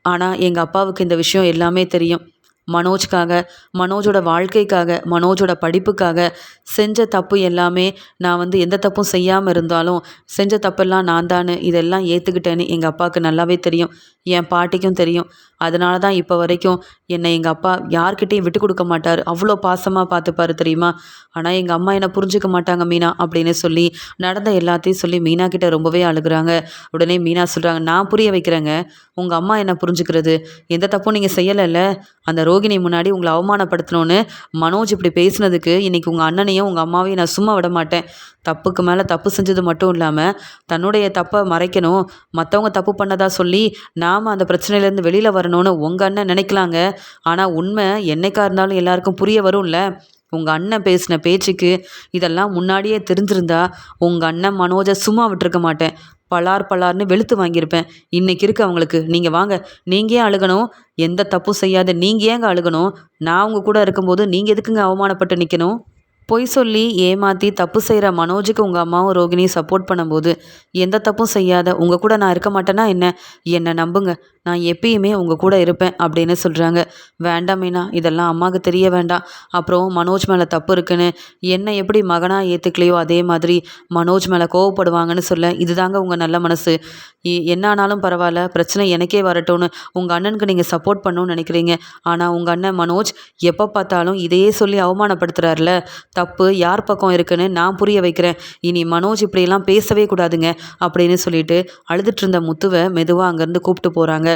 ஆனால் எங்கள் அப்பாவுக்கு இந்த விஷயம் எல்லாமே தெரியும். மனோஜ்க்காக, மனோஜோட வாழ்க்கைக்காக, மனோஜோட படிப்புக்காக செஞ்ச தப்பு எல்லாமே நான் வந்து எந்த தப்பும் செய்யாமல் இருந்தாலும் செஞ்ச தப்பெல்லாம் நான் தான்னு இதெல்லாம் ஏற்றுக்கிட்டேன்னு எங்கள் அப்பாவுக்கு நல்லாவே தெரியும். என் பாட்டிக்கும் தெரியும். அதனால தான் இப்போ வரைக்கும் என்னை எங்கள் அப்பா யார்கிட்டேயும் விட்டு கொடுக்க மாட்டார். அவ்வளோ பாசமாக பார்த்துப்பாரு தெரியுமா? ஆனால் எங்கள் அம்மா என்னை புரிஞ்சுக்க மாட்டாங்க மீனா அப்படின்னு சொல்லி நடந்த எல்லாத்தையும் சொல்லி மீனா கிட்ட ரொம்பவே அழுகுறாங்க. உடனே மீனா சொல்கிறாங்க, நான் புரிய வைக்கிறேங்க. உங்கள் அம்மா என்ன புரிஞ்சுக்கிறது? எந்த தப்பும் நீங்கள் செய்யலைல்ல. அந்த ரோகிணி முன்னாடி உங்களை அவமானப்படுத்தணும்னு மனோஜ் இப்படி பேசினதுக்கு இன்னைக்கு உங்கள் அண்ணனையும் உங்கள் அம்மாவையும் நான் சும்மா விட மாட்டேன். தப்புக்கு மேலே தப்பு செஞ்சது மட்டும் இல்லாமல் தன்னுடைய தப்பை மறைக்கணும், மற்றவங்க தப்பு பண்ணதா சொல்லி நாம் அந்த பிரச்சனையிலேருந்து வெளியில் வரணும்னு உங்கள் அண்ணன் நினைக்கலாங்க. ஆனால் உண்மை என்னைக்கா இருந்தாலும் எல்லாருக்கும் புரிய வரும்ல. உங்கள் அண்ணன் பேசின பேச்சுக்கு இதெல்லாம் முன்னாடியே தெரிஞ்சிருந்தா உங்கள் அண்ணன் மனோஜை சும்மா விட்டுருக்க மாட்டேன். பலார் பலார்னு வெளுத்து வாங்கியிருப்பேன். இன்னைக்கு இருக்கு அவங்களுக்கு. நீங்கள் வாங்க. நீங்கள் ஏன் அழுகணும்? எந்த தப்பும் செய்யாத நீங்கள் ஏங்க அழுகணும்? நான் உங்கள் கூட இருக்கும்போது நீங்கள் எதுக்குங்க அவமானப்பட்டு நிற்கணும்? பொய் சொல்லி ஏமாற்றி தப்பு செய்கிற மனோஜுக்கு உங்கள் அம்மாவும் ரோகிணியும் சப்போர்ட் பண்ணும்போது எந்த தப்பும் செய்யாத உங்கள் கூட நான் இருக்க மாட்டேன்னா என்ன? என்னை நம்புங்க, நான் எப்பயுமே உங்கள் கூட இருப்பேன் அப்படின்னு சொல்கிறாங்க. வேண்டாம் மீனா, இதெல்லாம் அம்மாவுக்கு தெரிய வேண்டாம். அப்புறம் மனோஜ் மேலே தப்பு இருக்குன்னு என்னை எப்படி மகனாக ஏற்றுக்கலையோ அதே மாதிரி மனோஜ் மேலே கோவப்படுவாங்கன்னு சொல்ல இதுதாங்க உங்கள் நல்ல மனசு. என்ன ஆனாலும் பரவாயில்ல, பிரச்சனை எனக்கே வரட்டும்னு உங்கள் அண்ணனுக்கு நீங்கள் சப்போர்ட் பண்ணணும்னு நினைக்கிறீங்க. ஆனால் உங்கள் அண்ணன் மனோஜ் எப்போ பார்த்தாலும் இதையே சொல்லி அவமானப்படுத்துகிறாருல. தப்பு யார் பக்கம் இருக்குன்னு நான் புரிய வைக்கிறேன். இனி மனோஜ் இப்படியெல்லாம் பேசவே கூடாதுங்க அப்படின்னு சொல்லிட்டு அழுதுட்டு இருந்த முத்துவை மெதுவாக அங்கேருந்து கூப்பிட்டு போகிறாங்க.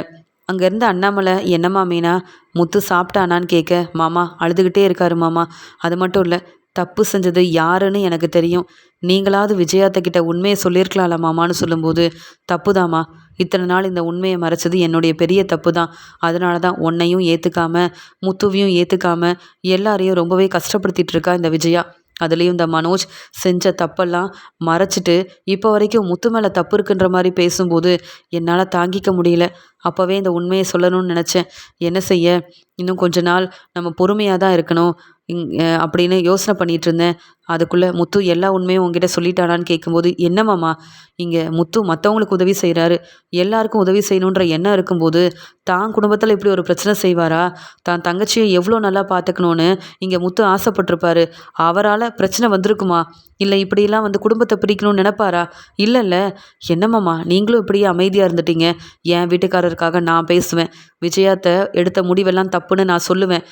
அங்கேருந்து அண்ணாமலை, என்னம்மா மீனா, முத்து சாப்பிட்டானான்னு கேட்க, மாமா அழுதுகிட்டே இருக்காரு மாமா. அது மட்டும் இல்லை, தப்பு செஞ்சது யாருன்னு எனக்கு தெரியும். நீங்களாவது விஜயாத்தக்கிட்ட உண்மையை சொல்லியிருக்கலாம்ல மாமான்னு சொல்லும்போது, தப்புதாம்மா, இத்தனை நாள் இந்த உண்மையை மறைச்சது என்னுடைய பெரிய தப்பு தான். அதனால தான் உன்னையும் ஏற்றுக்காம முத்துவையும் ஏற்றுக்காம எல்லாரையும் ரொம்பவே கஷ்டப்படுத்திட்டு இருக்கா இந்த விஜயா. அதுலேயும் இந்த மனோஜ் செஞ்ச தப்பெல்லாம் மறைச்சிட்டு இப்போ வரைக்கும் முத்து மேலே தப்பு இருக்குன்ற மாதிரி பேசும்போது என்னால் தாங்கிக்க முடியல. அப்போவே இந்த உண்மையை சொல்லணும்னு நினச்சேன். என்ன செய்ய, இன்னும் கொஞ்ச நாள் நம்ம பொறுமையாக தான் இருக்கணும் அப்படின்னு யோசனை பண்ணிகிட்டு இருந்தேன். அதுக்குள்ளே முத்து எல்லா உண்மையும் உங்ககிட்ட சொல்லிட்டானான்னு கேட்கும்போது, என்னம்மாம்மா, இங்கே முத்து மற்றவங்களுக்கு உதவி செய்கிறாரு, எல்லாருக்கும் உதவி செய்யணுன்ற எண்ணம் இருக்கும்போது தான் குடும்பத்தில் இப்படி ஒரு பிரச்சனை செய்வாரா? தான் தங்கச்சியை எவ்வளோ நல்லா பார்த்துக்கணுன்னு இங்கே முத்து ஆசைப்பட்டிருப்பாரு. அவரால் பிரச்சனை வந்திருக்குமா? இல்லை இப்படியெல்லாம் வந்து குடும்பத்தை பிரிக்கணும்னு நினைப்பாரா? இல்லைல்ல. என்னம்மாம்மா, நீங்களும் இப்படியே அமைதியாக இருந்துட்டீங்க. என் வீட்டுக்காரருக்காக நான் பேசுவேன். விஜயாத்தை எடுத்த முடிவெல்லாம் தப்புன்னு நான் சொல்லுவேன்.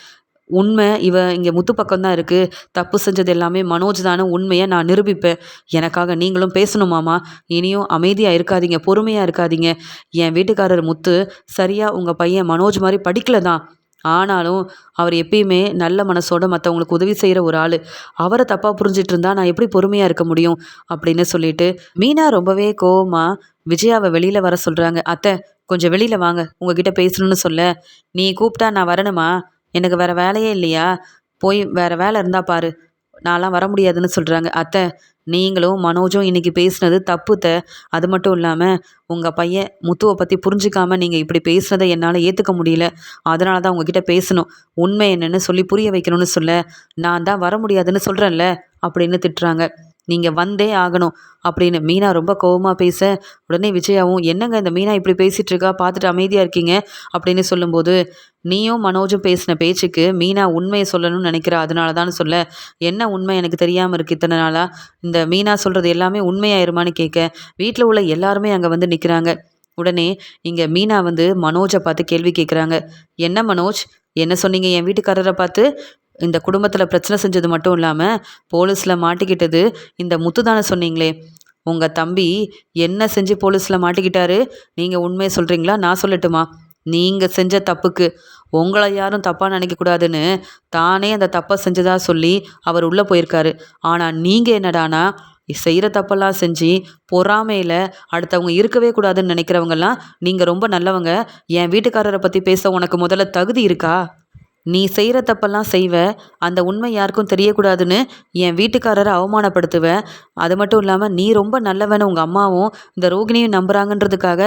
உண்மை இங்கே முத்து பக்கம்தான் இருக்குது. தப்பு செஞ்சது எல்லாமே மனோஜ் தானே உண்மையை நான் நிரூபிப்பேன். எனக்காக நீங்களும் பேசணுமாமா. இனியும் அமைதியாக இருக்காதீங்க, பொறுமையாக இருக்காதீங்க. என் வீட்டுக்காரர் முத்து சரியாக உங்கள் பையன் மனோஜ் மாதிரி படிக்கல தான். ஆனாலும் அவர் எப்பயுமே நல்ல மனசோட மற்றவங்களுக்கு உதவி செய்கிற ஒரு ஆள். அவரை தப்பாக புரிஞ்சிட்டு இருந்தா நான் எப்படி பொறுமையாக இருக்க முடியும் அப்படின்னு சொல்லிட்டு மீனா ரொம்பவே கோவமா விஜயாவை வெளியில் வர சொல்கிறாங்க. அத்தை, கொஞ்சம் வெளியில் வாங்க, உங்ககிட்ட பேசணும்னு சொல்ல. நீ கூப்பிட்டா நான் வரணுமா? எனக்கு வேறு வேலையே இல்லையா? போய் வேறு வேலை இருந்தால் பாரு, நான்லாம் வர முடியாதுன்னு சொல்கிறாங்க. அத்தை, நீங்களும் மனோஜும் இன்றைக்கி பேசுனது தப்புத்த. அது மட்டும் இல்லாமல் உங்கள் பையன் முத்துவை பற்றி புரிஞ்சிக்காமல் நீங்கள் இப்படி பேசுனதை என்னால் ஏற்றுக்க முடியல. அதனால தான் உங்ககிட்ட பேசணும், உண்மை என்னன்னு சொல்லி புரிய வைக்கணும்னு சொல்ல, நான் தான் வர முடியாதுன்னு சொல்கிறேன்ல அப்படின்னு திட்டுறாங்க. நீங்கள் வந்தே ஆகணும் அப்படின்னு மீனா ரொம்ப கோவமாக பேச, உடனே விஜயாவும், என்னங்க இந்த மீனா இப்படி பேசிகிட்டு இருக்கா, பார்த்துட்டு அமைதியாக இருக்கீங்க அப்படின்னு சொல்லும்போது, நீயும் மனோஜும் பேசின பேச்சுக்கு மீனா உண்மையை சொல்லணும்னு நினைக்கிறா, அதனால தான் சொல்ல. என்ன உண்மை எனக்கு தெரியாமல் இருக்குது இத்தனை நாளாக? இந்த மீனா சொல்கிறது எல்லாமே உண்மையாயிருமான்னு கேட்க, வீட்டில் உள்ள எல்லாருமே அங்கே வந்து நிற்கிறாங்க. உடனே இங்கே மீனா வந்து மனோஜை பார்த்து கேள்வி கேட்குறாங்க. என்ன மனோஜ், என்ன சொன்னீங்க என் வீட்டுக்காரரை பார்த்து? இந்த குடும்பத்தில் பிரச்சனை செஞ்சது மட்டும் இல்லாமல் போலீஸில் மாட்டிக்கிட்டது இந்த முத்து தானே சொன்னீங்களே. உங்கள் தம்பி என்ன செஞ்சு போலீஸில் மாட்டிக்கிட்டாரு? நீங்கள் உண்மையை சொல்கிறீங்களா, நான் சொல்லட்டுமா? நீங்கள் செஞ்ச தப்புக்கு உங்களை யாரும் தப்பாக நினைக்கக்கூடாதுன்னு தானே அந்த தப்பை செஞ்சதா சொல்லி அவர் உள்ளே போயிருக்காரு. ஆனால் நீங்கள் என்னடானா செய்கிற தப்பெல்லாம் செஞ்சு பொறாமையில் அடுத்தவங்க இருக்கவே கூடாதுன்னு நினைக்கிறவங்கெல்லாம் நீங்கள் ரொம்ப நல்லவங்க. என் வீட்டுக்காரரை பற்றி பேச உனக்கு முதல்ல தகுதி இருக்கா? நீ செய்கிற தப்பெல்லாம் செய்வ, அந்த உண்மை யாருக்கும் தெரியக்கூடாதுன்னு என் வீட்டுக்காரரை அவமானப்படுத்துவ. அது மட்டும் இல்லாமல் நீ ரொம்ப நல்லவன்னு உங்கள் அம்மாவும் இந்த ரோகிணியும் நம்புகிறாங்கன்றதுக்காக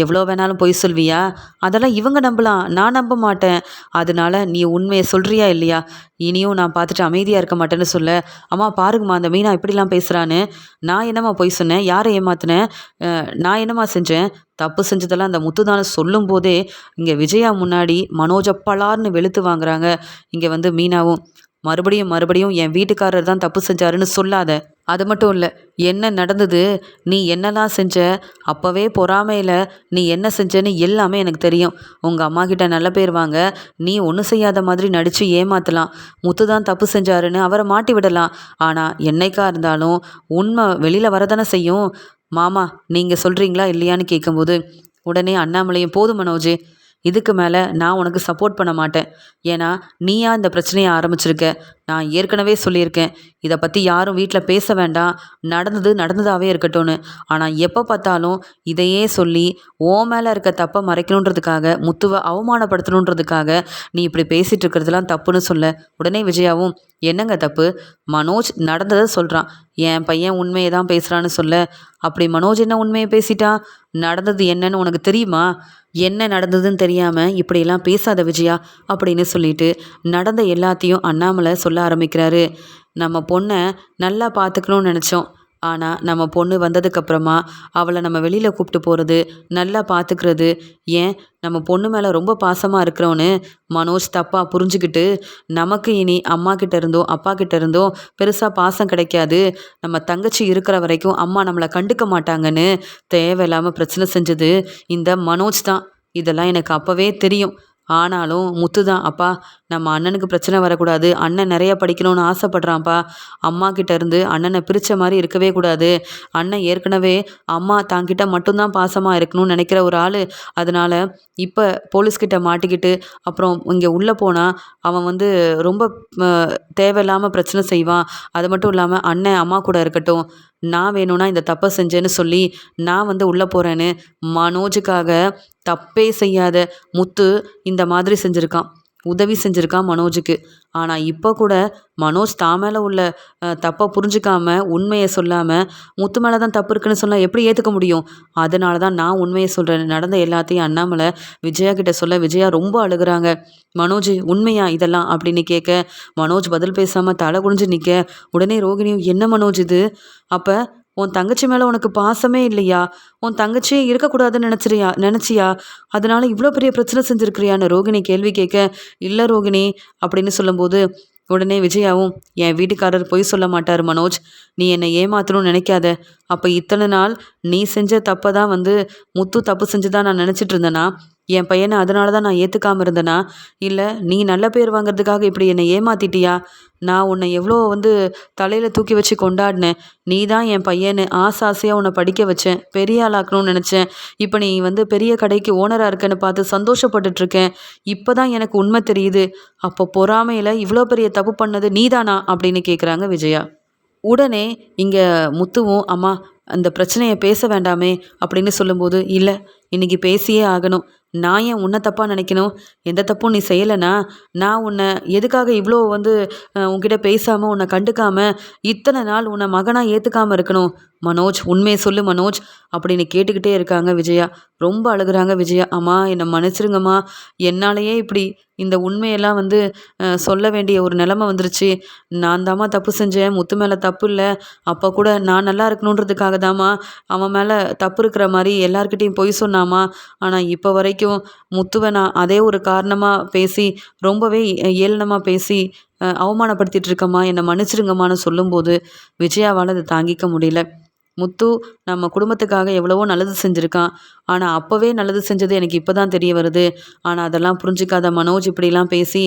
எவ்வளோ வேணாலும் பொய் சொல்வியா? அதெல்லாம் இவங்க நம்பலாம், நான் நம்ப மாட்டேன். அதனால நீ உண்மையை சொல்கிறியா இல்லையா? இனியும் நான் பார்த்துட்டு அமைதியாக இருக்க மாட்டேன்னு சொல்ல, அம்மா பாருங்கம்மா அந்த மீனா இப்படிலாம் பேசுகிறான்னு. நான் என்னம்மா பொய் சொன்னேன்? யாரை ஏமாத்தினேன்? நான் என்னம்மா செஞ்சேன்? தப்பு செஞ்சதெல்லாம் அந்த முத்துதான்னு சொல்லும்போதே இங்கே விஜயா முன்னாடி மனோஜை பலார்னு வெளுத்து வாங்குறாங்க. இங்கே வந்து மீனாவும், மறுபடியும் மறுபடியும் என் வீட்டுக்காரர் தான் தப்பு செஞ்சாருன்னு சொல்லாத. அது மட்டும் இல்லை, என்ன நடந்தது, நீ என்னெல்லாம் செஞ்ச, அப்போவே பொறாமையில் நீ என்ன செஞ்சேன்னு எல்லாமே எனக்கு தெரியும். உங்கள் அம்மா கிட்ட நல்ல பேர் வாங்க நீ ஒன்றும் செய்யாத மாதிரி நடித்து ஏமாற்றலாம். முத்து தான் தப்பு செஞ்சாருன்னு அவரை மாட்டி விடலாம். ஆனால் என்னைக்கா இருந்தாலும் உண்மை வெளியில் வரதானே செய்யும். மாமா நீங்கள் சொல்கிறீங்களா இல்லையான்னு கேட்கும்போது உடனே அண்ணாமலையும், போதும் மனோஜ், இதுக்கு மேலே நான் உனக்கு சப்போர்ட் பண்ண மாட்டேன். ஏன்னா நீயா இந்த பிரச்சனையை ஆரம்பிச்சிருக்க. நான் ஏற்கனவே சொல்லியிருக்கேன், இதை பற்றி யாரும் வீட்டில் பேச வேண்டாம், நடந்தது நடந்ததாகவே இருக்கட்டும்னு. ஆனால் எப்போ பார்த்தாலும் இதையே சொல்லி ஓ மேலே இருக்க தப்பை மறைக்கணுன்றதுக்காக, முத்துவை அவமானப்படுத்தணுன்றதுக்காக நீ இப்படி பேசிகிட்டு இருக்கிறதுலாம் தப்புன்னு சொல்ல. உடனே விஜயாவும், என்னங்க தப்பு, மனோஜ் நடந்ததை சொல்கிறான், என் பையன் உண்மையை தான் பேசுகிறான்னு சொல்ல. அப்படி மனோஜ் என்ன உண்மையை பேசிட்டான், நடந்தது என்னன்னு உனக்கு தெரியுமா, என்ன நடந்ததுன்னு தெரியாமல் இப்படியெல்லாம் பேசாத விஜயா அப்படின்னு சொல்லிட்டு நடந்த எல்லாத்தையும் அண்ணாமலை சொல்ல ஆரம்பிக்கிறாரு. நம்ம பொண்ணை நல்லா பார்த்துக்கணும்னு நினச்சோம். ஆனால் நம்ம பொண்ணு வந்ததுக்கப்புறமா அவளை நம்ம வெளியில் கூப்பிட்டு போகிறது, நல்லா பார்த்துக்கிறது, ஏன் நம்ம பொண்ணு மேலே ரொம்ப பாசமாக இருக்கிறோன்னு மனோஜ் தப்பாக புரிஞ்சுக்கிட்டு நமக்கு இனி அம்மா கிட்ட இருந்தோ அப்பா கிட்ட இருந்தோ பெருசாக பாசம் கிடைக்காது, நம்ம தங்கச்சி இருக்கிற வரைக்கும் அம்மா நம்மளை கண்டுக்க மாட்டாங்கன்னு தேவையில்லாமல் பிரச்சனை செஞ்சது இந்த மனோஜ் தான். இதெல்லாம் எனக்கு அப்போவே தெரியும். ஆனாலும் முத்து தான், அப்பா நம்ம அண்ணனுக்கு பிரச்சனை வரக்கூடாது, அண்ணன் நிறைய படிக்கணும்னு ஆசைப்பட்றான்ப்பா, அம்மா கிட்ட இருந்து அண்ணனை பிரித்த மாதிரி இருக்கவே கூடாது, அண்ணன் ஏற்கனவே அம்மா தாங்கிட்ட மட்டும்தான் பாசமாக இருக்கணும்னு நினைக்கிற ஒரு ஆள், அதனால் இப்போ போலீஸ்கிட்ட மாட்டிக்கிட்டு அப்புறம் இங்கே உள்ளே போனால் அவன் வந்து ரொம்ப தேவையில்லாமல் பிரச்சனை செய்வான். அது மட்டும் இல்லாமல் அண்ணன் அம்மா கூட இருக்கட்டும், நான் வேணும்னா இந்த தப்பை செஞ்சேன்னு சொல்லி நான் வந்து உள்ளே போகிறேன்னு மனோஜுக்காக தப்பே செய்யாத முத்து இந்த மாதிரி செஞ்சுருக்கான், உதவி செஞ்சுருக்கான் மனோஜுக்கு. ஆனால் இப்போ கூட மனோஜ் தான் மேலே உள்ள தப்பை புரிஞ்சுக்காம உண்மையை சொல்லாமல் முத்து மேலே தான் தப்பு இருக்குன்னு சொன்னால் எப்படி ஏற்றுக்க முடியும். அதனால தான் நான் உண்மையை சொல்கிறேன். நடந்த எல்லாத்தையும் அண்ணாமலை விஜயா கிட்ட சொல்ல விஜயா ரொம்ப அழுகுறாங்க. மனோஜ் உண்மையா இதெல்லாம் அப்படின்னு கேட்க மனோஜ் பதில் பேசாமல் தலை குனிஞ்சு நிற்க உடனே ரோகிணியும், என்ன மனோஜ் இது, அப்போ உன் தங்கச்சி மேலே உனக்கு பாசமே இல்லையா, உன் தங்கச்சியே இருக்கக்கூடாதுன்னு நினச்சியா, அதனால இவ்வளோ பெரிய பிரச்சனை செஞ்சுருக்கிறியான்னு ரோகிணி கேள்வி கேட்க, இல்லை ரோகிணி அப்படின்னு சொல்லும்போது உடனே விஜயாவும், என் வீட்டுக்காரர் பொய் சொல்ல மாட்டார் மனோஜ், நீ என்னை ஏமாத்தணும்னு நினைக்காத. அப்போ இத்தனை நாள் நீ செஞ்ச தப்பை தான் வந்து முத்து தப்பு செஞ்சுதான் நான் நினச்சிட்டு இருந்தேனா, என் பையனை அதனால தான் நான் ஏற்றுக்காமல் இருந்தேனா, இல்லை நீ நல்ல பேர் வாங்கிறதுக்காக இப்படி என்னை ஏமாத்திட்டியா, நான் உன்னை எவ்வளோ வந்து தலையில் தூக்கி வச்சு கொண்டாடினேன், நீ தான் என் பையனை ஆசையாக உன்னை படிக்க வச்சேன், பெரிய ஆளாக்கணும்னு நினச்சேன், இப்போ நீ வந்து பெரிய கடைக்கு ஓனராக இருக்கேன்னு பார்த்து சந்தோஷப்பட்டுட்ருக்கேன், இப்போ தான் எனக்கு உண்மை தெரியுது, அப்போ பொறாமையில் இவ்வளோ பெரிய தப்பு பண்ணது நீதானா அப்படின்னு கேட்குறாங்க விஜயா. உடனே இங்கே முத்துவும், அம்மா அந்த பிரச்சனையை பேச வேண்டாமே அப்படின்னு சொல்லும்போது, இல்லை இன்றைக்கி பேசியே ஆகணும், நான் ஏன் உன்னை தப்பாக நினைக்கணும், எந்த தப்பும் நீ செய்யலைனா நான் உன்னை எதுக்காக இவ்வளோ வந்து உன்கிட்ட பேசாமல் உன்னை கண்டுக்காமல் இத்தனை நாள் உன்னை மகனாக ஏற்றுக்காமல் இருக்கணும், மனோஜ் உண்மையை சொல்லு மனோஜ் அப்படின்னு கேட்டுக்கிட்டே இருக்காங்க விஜயா. ரொம்ப அழுகுறாங்க விஜயா. அம்மா என்னை மன்னிச்சிருங்கம்மா, என்னாலேயே இப்படி இந்த உண்மையெல்லாம் வந்து சொல்ல வேண்டிய ஒரு நிலமை வந்துருச்சு, நான் தாம்மா தப்பு செஞ்சேன், முத்து மேலே தப்பு இல்லை, அப்போ கூட நான் நல்லா இருக்கணுன்றதுக்காக தாம்மா அவன் மேலே தப்பு இருக்கிற மாதிரி எல்லார்கிட்டையும் பொய் சொன்னாமா, ஆனால் இப்போ வரைக்கும் முத்துவை நான் அதே ஒரு காரணமாக பேசி ரொம்பவே ஏளனமாக பேசி அவமானப்படுத்திட்டு இருக்கம்மா, என்னை மன்னிச்சிருங்கம்மான்னு சொல்லும்போது விஜயாவால் அதை தாங்கிக்க முடியல. முத்து நம்ம குடும்பத்துக்காக எவ்வளவோ நல்லது செஞ்சுருக்கான், ஆனால் அப்போவே நல்லது செஞ்சது எனக்கு இப்போ தான் தெரிய வருது, ஆனால் அதெல்லாம் புரிஞ்சிக்காத மனோஜ் இப்படிலாம் பேசி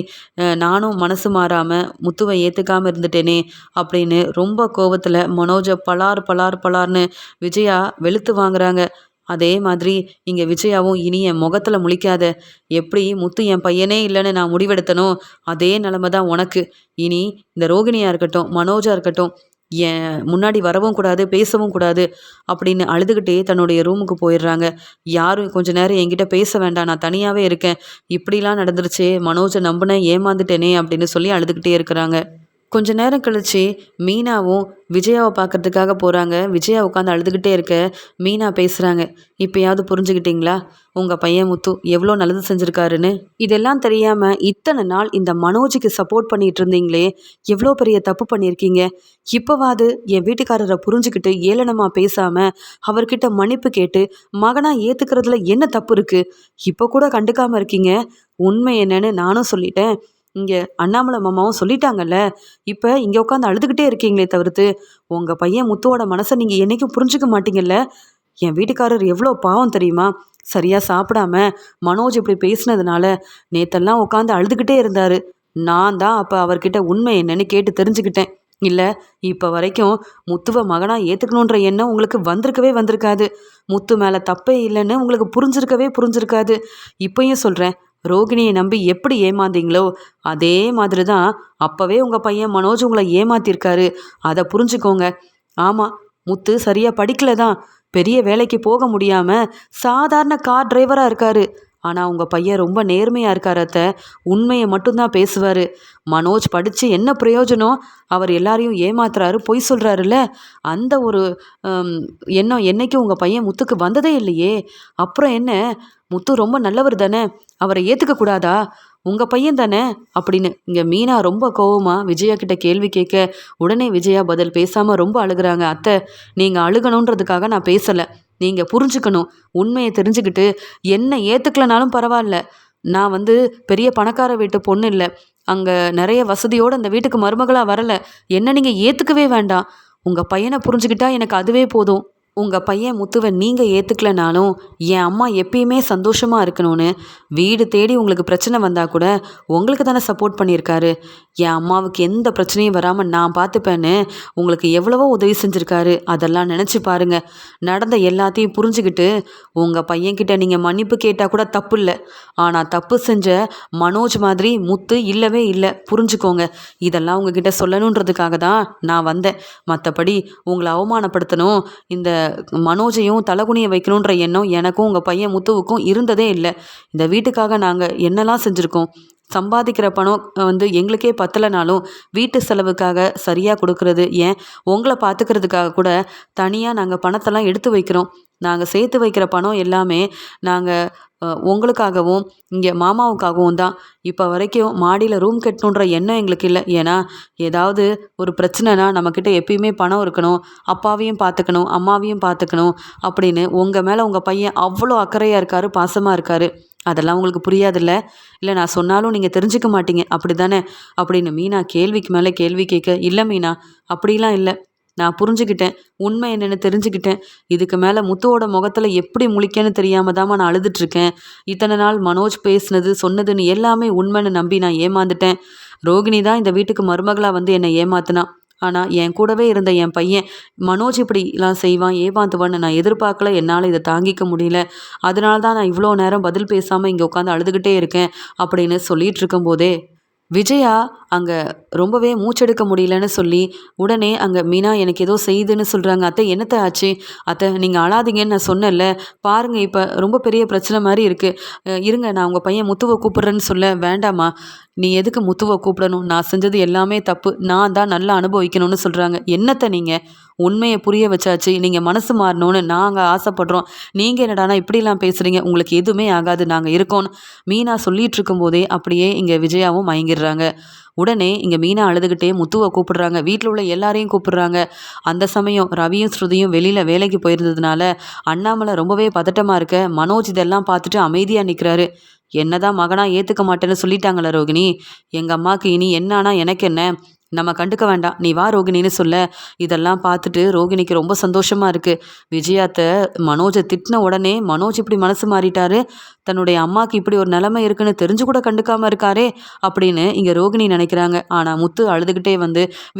நானும் மனசு மாறாமல் முத்துவை ஏற்றுக்காமல் இருந்துட்டேனே அப்படின்னு ரொம்ப கோபத்தில் மனோஜை பலார் பலார் பலார்னு விஜயா வெளுத்து வாங்குறாங்க. அதே மாதிரி இங்கே விஜயாவும், இனி என் முகத்தில் முழிக்காத, எப்படி முத்து என் பையனே இல்லைன்னு நான் முடிவெடுத்தனோ அதே நிலமை தான் உனக்கு, இனி இந்த ரோகிணியாக இருக்கட்டும் மனோஜாக இருக்கட்டும் என் முன்னாடி வரவும் கூடாது பேசவும் கூடாது அப்படின்னு அழுதுகிட்டே தன்னுடைய ரூமுக்கு போயிடுறாங்க. யாரும் கொஞ்ச நேரம் என்கிட்ட பேச வேண்டாம், நான் தனியாகவே இருக்கேன், இப்படிலாம் நடந்துருச்சே, மனோஜை நம்பினேன் ஏமாந்துட்டேனே அப்படின்னு சொல்லி அழுதுகிட்டே இருக்கிறாங்க. கொஞ்ச நேரம் கழிச்சு மீனாவும் விஜயாவை பார்க்கறதுக்காக போகிறாங்க. விஜயா உட்காந்து அழுதுகிட்டே இருக்க மீனா பேசுகிறாங்க. இப்போயாவது புரிஞ்சுக்கிட்டீங்களா உங்கள் பையன் முத்து எவ்வளோ நல்லது செஞ்சுருக்காருன்னு? இதெல்லாம் தெரியாமல் இத்தனை நாள் இந்த மனோஜுக்கு சப்போர்ட் பண்ணிட்டு இருந்தீங்களே, எவ்வளோ பெரிய தப்பு பண்ணியிருக்கீங்க. இப்போவாது என் வீட்டுக்காரரை புரிஞ்சுக்கிட்டு ஏளனமாக பேசாமல் அவர்கிட்ட மன்னிப்பு கேட்டு மகனாக ஏற்றுக்கிறதுல என்ன தப்பு இருக்குது? இப்போ கூட கண்டுக்காமல் இருக்கீங்க. உண்மை என்னன்னு நானும் சொல்லிட்டேன், இங்கே அண்ணாமலை மாமாவும் சொல்லிட்டாங்கல்ல. இப்போ இங்கே உட்காந்து அழுதுகிட்டே இருக்கீங்களே தவிர்த்து உங்கள் பையன் முத்துவோட மனசை நீங்கள் என்றைக்கும் புரிஞ்சுக்க மாட்டீங்கல்ல. என் வீட்டுக்காரர் எவ்வளோ பாவம் தெரியுமா? சரியாக சாப்பிடாம மனோஜ் இப்படி பேசினதுனால நேத்தெல்லாம் உட்காந்து அழுதுகிட்டே இருந்தார். நான் தான் அப்போ அவர்கிட்ட உண்மை என்னன்னு கேட்டு தெரிஞ்சுக்கிட்டேன். இல்லை, இப்போ வரைக்கும் முத்துவை மகனாக ஏற்றுக்கணுன்ற எண்ணம் உங்களுக்கு வந்திருக்காது. முத்து மேலே தப்பே இல்லைன்னு உங்களுக்கு புரிஞ்சிருக்காது. இப்பயும் சொல்கிறேன், ரோகிணியை நம்பி எப்படி ஏமாந்தீங்களோ அதே மாதிரி தான் அப்போவே உங்கள் பையன் மனோஜ் உங்களை ஏமாத்திருக்காரு. அதை புரிஞ்சுக்கோங்க. ஆமாம், முத்து சரியாக படிக்கல தான், பெரிய வேலைக்கு போக முடியாமல் சாதாரண கார் டிரைவராக இருக்காரு. ஆனால் உங்கள் பையன் ரொம்ப நேர்மையாக இருக்கார் அத்தை. உண்மையை மட்டும்தான் பேசுவார். மனோஜ் படித்து என்ன பிரயோஜனம்? அவர் எல்லாரையும் ஏமாத்துறாரு, பொய் சொல்கிறாருல்ல. அந்த ஒரு எண்ணம் என்னைக்கும் உங்கள் பையன் முத்துக்கு வந்ததே இல்லையே. அப்புறம் என்ன, முத்து ரொம்ப நல்லவர் தானே, அவரை ஏற்றுக்க கூடாதா? உங்கள் பையன் தானே அப்படின்னு இங்கே மீனா ரொம்ப கோவமாக விஜயா கிட்ட கேள்வி கேட்க உடனே விஜயா பதில் பேசாமல் ரொம்ப அழுகிறாங்க. அத்தை, நீங்கள் அழுகணுன்றதுக்காக நான் பேசலை. நீங்கள் புரிஞ்சுக்கணும். உண்மையை தெரிஞ்சுக்கிட்டு என்ன ஏற்றுக்கலனாலும் பரவாயில்ல. நான் பெரிய பணக்கார வீட்டு பொண்ணு இல்லை. அங்கே நிறைய வசதியோடு அந்த வீட்டுக்கு மருமகளாக வரலை. என்ன நீங்கள் ஏற்றுக்கவே வேண்டாம். உங்கள் பையனை புரிஞ்சுக்கிட்டா எனக்கு அதுவே போதும். உங்கள் பையன் முத்துவை நீங்கள் ஏற்றுக்கலனாலும் என் அம்மா எப்பயுமே சந்தோஷமாக இருக்கணும்னு வீடு தேடி உங்களுக்கு பிரச்சனை வந்தால் கூட உங்களுக்கு தானே சப்போர்ட் பண்ணியிருக்காரு. என் அம்மாவுக்கு எந்த பிரச்சனையும் வராமல் நான் பார்த்துப்பேன்னு உங்களுக்கு எவ்வளவோ உதவி செஞ்சுருக்காரு. அதெல்லாம் நினச்சி பாருங்கள். நடந்த எல்லாத்தையும் புரிஞ்சுக்கிட்டு உங்கள் பையன்கிட்ட நீங்கள் மன்னிப்பு கேட்டால் கூட தப்பு இல்லை. ஆனால் தப்பு செஞ்ச மனோஜ் மாதிரி முத்து இல்லவே இல்லை. புரிஞ்சுக்கோங்க. இதெல்லாம் உங்ககிட்ட சொல்லணுன்றதுக்காக தான் நான் வந்தேன். மற்றபடி உங்களை அவமானப்படுத்தணும், இந்த மனோஜையும் தலகுனிய வைக்கணுன்ற எண்ணம் எனக்கும் உங்கள் பையன் முத்துவுக்கும் இருந்ததே இல்லை. இந்த வீட்டுக்காக நாங்கள் என்னெல்லாம் செஞ்சுருக்கோம். சம்பாதிக்கிற பணம் எங்களுக்கே பத்தலைனாலும் வீட்டு செலவுக்காக சரியாக கொடுக்கறது, ஏன் உங்களை பார்த்துக்கிறதுக்காக கூட தனியாக நாங்கள் பணத்தெல்லாம் எடுத்து வைக்கிறோம். நாங்கள் சேர்த்து வைக்கிற பணம் எல்லாமே நாங்கள் உங்களுக்காகவும் இங்கே மாமாவுக்காகவும் தான். இப்போ வரைக்கும் மாடியில் ரூம் கட்டணுன்ற எண்ணம் எங்களுக்கு இல்லை. ஏன்னா ஏதாவது ஒரு பிரச்சனைனா நம்மக்கிட்ட எப்பயுமே பணம் இருக்கணும், அப்பாவையும் பார்த்துக்கணும், அம்மாவையும் பார்த்துக்கணும் அப்படின்னு உங்கள் மேலே உங்கள் பையன் அவ்வளோ அக்கறையாக இருக்கார், பாசமாக இருக்கார். அதெல்லாம் உங்களுக்கு புரியாதில்ல. இல்லை, நான் சொன்னாலும் நீங்கள் தெரிஞ்சுக்க மாட்டீங்க, அப்படி தானே அப்படின்னு மீனா கேள்விக்கு மேலே கேள்வி கேட்க, இல்லை மீனா, அப்படிலாம் இல்லை, நான் புரிஞ்சுக்கிட்டேன், உண்மை என்னென்னு தெரிஞ்சுக்கிட்டேன். இதுக்கு மேலே முத்துவோட முகத்தில் எப்படி முழிக்கன்னு தெரியாமல் தான் நான் அழுதுட்ருக்கேன். இத்தனை நாள் மனோஜ் பேசுனது சொன்னதுன்னு எல்லாமே உண்மைன்னு நம்பி நான் ஏமாந்துட்டேன். ரோகிணி தான் இந்த வீட்டுக்கு மருமகளாக என்னை ஏமாத்தினான். ஆனால் என் கூடவே இருந்த என் பையன் மனோஜ் இப்படிலாம் செய்வான், ஏமாத்துவான்னு நான் எதிர்பார்க்கல. என்னால் இதை தாங்கிக்க முடியல. அதனால தான் நான் இவ்வளோ நேரம் பதில் பேசாமல் இங்கே உட்காந்து அழுதுகிட்டே இருக்கேன் அப்படின்னு சொல்லிகிட்டு இருக்கும்போதே விஜயா அங்கே ரொம்பவே மூச்செடுக்க முடியலன்னு சொல்லி உடனே அங்கே மீனா எனக்கு ஏதோ செய்யுதுன்னு சொல்கிறாங்க. அத்தை, என்னத்தை ஆச்சு? அத்தை, நீங்கள் அழாதீங்கன்னு நான் சொன்னேன்ல, பாருங்கள் இப்போ ரொம்ப பெரிய பிரச்சனை மாதிரி இருக்குது, இருங்க நான் உங்கள் பையன் முத்துவை கூப்பிட்றேன்னு சொல்ல. வேண்டாமா, நீ எதுக்கு முத்துவை கூப்பிடணும்? நான் செஞ்சது எல்லாமே தப்பு, நான் தான் நல்லா அனுபவிக்கணும்னு சொல்கிறாங்க. என்னத்தை நீங்கள் உண்மையை புரிய வச்சாச்சு, நீங்கள் மனசு மாறணும்னு நாங்கள் ஆசைப்படுறோம். நீங்கள் என்னடானா இப்படிலாம் பேசுகிறீங்க, உங்களுக்கு எதுவுமே ஆகாது, நாங்கள் இருக்கோன்னு மீனா சொல்லிகிட்டு இருக்கும்போதே அப்படியே இங்கே விஜயாவும் மயங்கிடுறாங்க. உடனே இங்கே மீனா அழுதுகிட்டே முத்துவை கூப்பிடுறாங்க. வீட்டில் உள்ள எல்லாரையும் கூப்பிடுறாங்க. அந்த சமயம் ரவியும் ஸ்ருதியும் வெளியில் வேலைக்கு போயிருந்ததுனால அண்ணாமலை ரொம்பவே பதட்டமாக இருக்க மனோஜ் இதெல்லாம் பார்த்துட்டு அமைதியாக நிற்கிறாரு. என்னதான் மகனாக ஏற்றுக்க மாட்டேன்னு சொல்லிட்டாங்களே ரோகிணி, எங்கள் அம்மாவுக்கு இனி என்னானா எனக்கு என்ன, நம்ம கண்டுக்க வேண்டாம், நீ வா ரோகிணின்னு சொல்ல. இதெல்லாம் பார்த்துட்டு ரோகிணிக்கு ரொம்ப சந்தோஷமாக இருக்குது. விஜயாத்தை மனோஜை திட்டின உடனே மனோஜ் இப்படி மனசு மாறிட்டாரு, தன்னுடைய அம்மாவுக்கு இப்படி ஒரு நிலைமை இருக்குன்னு தெரிஞ்சு கூட கண்டுக்காமல் இருக்காரே அப்படின்னு இங்கே ரோகிணி நினைக்கிறாங்க. ஆனால் முத்து அழுதுகிட்டே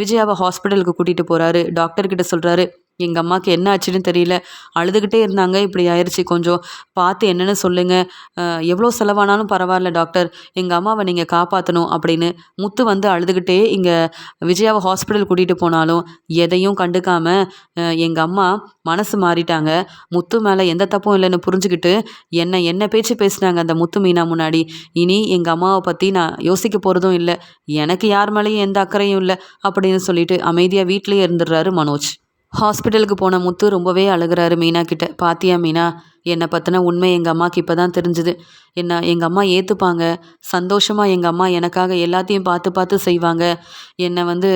விஜயாவை ஹாஸ்பிட்டலுக்கு கூட்டிகிட்டு போகிறாரு. டாக்டர்கிட்ட சொல்கிறாரு, எங்கள் அம்மாவுக்கு என்ன ஆச்சுன்னு தெரியல. அழுதுகிட்டே இருந்தாங்க. இப்படி ஆயிடுச்சு. கொஞ்சம் பார்த்து என்னன்னு சொல்லுங்க. எவ்வளோ செலவானாலும் பரவாயில்ல டாக்டர். எங்கள் அம்மாவை நீங்கள் காப்பாற்றணும் அப்படின்னு முத்து வந்து அழுதுகிட்டே இங்கே விஜயாவை ஹாஸ்பிட்டல் கூட்டிகிட்டு போனாலும் எதையும் கண்டுக்காம எங்கள் அம்மா மனசு மாறிட்டாங்க. முத்து மேலே எந்த தப்பும் இல்லைன்னு புரிஞ்சுக்கிட்டு என்ன பேச்சு பேசினாங்க அந்த முத்து மீனா முன்னாடி. இனி எங்கள் அம்மாவை பற்றி நான் யோசிக்க போகிறதும் இல்லை. எனக்கு யார் மேலேயும் எந்த அக்கறையும் இல்லை அப்படின்னு சொல்லிட்டு அமைதியாக வீட்டிலேயே இருந்துடுறாரு மனோஜ். ஹாஸ்பிட்டலுக்கு போன முத்து ரொம்பவே அழுகுறாரு மீனா கிட்ட. பாத்தியா மீனா, என்னை பற்றின உண்மை எங்கள் அம்மாவுக்கு இப்போ தான் தெரிஞ்சுது. எங்கள் அம்மா ஏற்றுப்பாங்க. சந்தோஷமாக எங்கள் அம்மா எனக்காக எல்லாத்தையும் பார்த்து பார்த்து செய்வாங்க. என்னை வந்து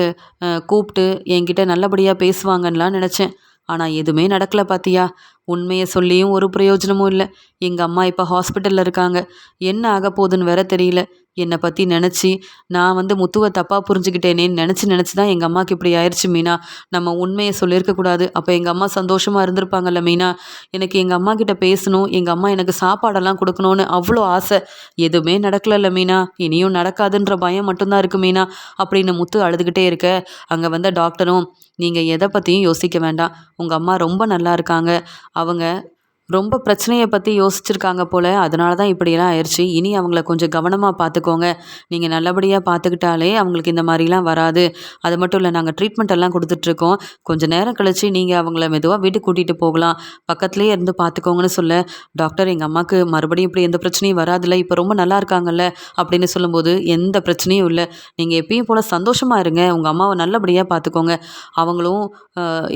கூப்பிட்டு என்கிட்ட நல்லபடியாக பேசுவாங்கன்னெலாம் நினச்சேன். ஆனால் எதுவுமே நடக்கல பாத்தியா. உண்மையை சொல்லியும் ஒரு பிரயோஜனமும் இல்லை. எங்கள் அம்மா இப்போ ஹாஸ்பிட்டலில் இருக்காங்க. என்ன ஆக போகுதுன்னு வேற தெரியல. என்னை பற்றி நினச்சி நான் வந்து முத்துவை தப்பாக புரிஞ்சுக்கிட்டேனேன்னு நினச்சி தான் எங்கள் அம்மாவுக்கு இப்படி ஆயிடுச்சு மீனா. நம்ம உண்மையை சொல்லியிருக்கக்கூடாது. அப்போ எங்கள் அம்மா சந்தோஷமாக இருந்திருப்பாங்கல்ல மீனா. எனக்கு எங்கள் அம்மா கிட்ட பேசணும், எங்கள் அம்மா எனக்கு சாப்பாடெல்லாம் கொடுக்கணும்னு அவ்வளோ ஆசை. எதுவுமே நடக்கலல்ல மீனா. இனியும் நடக்காதுன்ற பயம் மட்டும்தான் இருக்குது மீனா அப்படின்னு முத்து அழுதுகிட்டே இருக்க, அங்கே வந்த டாக்டரும், நீங்கள் எதை பற்றியும் யோசிக்க வேண்டாம். உங்கள் அம்மா ரொம்ப நல்லா இருக்காங்க. அவங்க ரொம்ப பிரச்சனையை பற்றி யோசிச்சிருக்காங்க போல். அதனால தான் இப்படியெல்லாம் ஆயிடுச்சு. இனி அவங்கள கொஞ்சம் கவனமாக பார்த்துக்கோங்க. நீங்கள் நல்லபடியாக பார்த்துக்கிட்டாலே அவங்களுக்கு இந்த மாதிரிலாம் வராது. அது மட்டும் இல்லை, நாங்கள் ட்ரீட்மெண்ட் எல்லாம் கொடுத்துட்ருக்கோம். கொஞ்சம் நேரம் கழித்து நீங்கள் அவங்கள மெதுவாக வீட்டுக்கு கூட்டிகிட்டு போகலாம். பக்கத்துலேயே இருந்து பார்த்துக்கோங்கன்னு சொல்ல, டாக்டர் எங்கள் அம்மாவுக்கு மறுபடியும் இப்படி எந்த பிரச்சனையும் வராதில்ல, இப்போ ரொம்ப நல்லா இருக்காங்கல்ல அப்படின்னு சொல்லும்போது, எந்த பிரச்சனையும் இல்லை. நீங்கள் எப்பயும் போல் சந்தோஷமாக இருங்க. உங்கள் அம்மாவை நல்லபடியாக பார்த்துக்கோங்க. அவங்களும்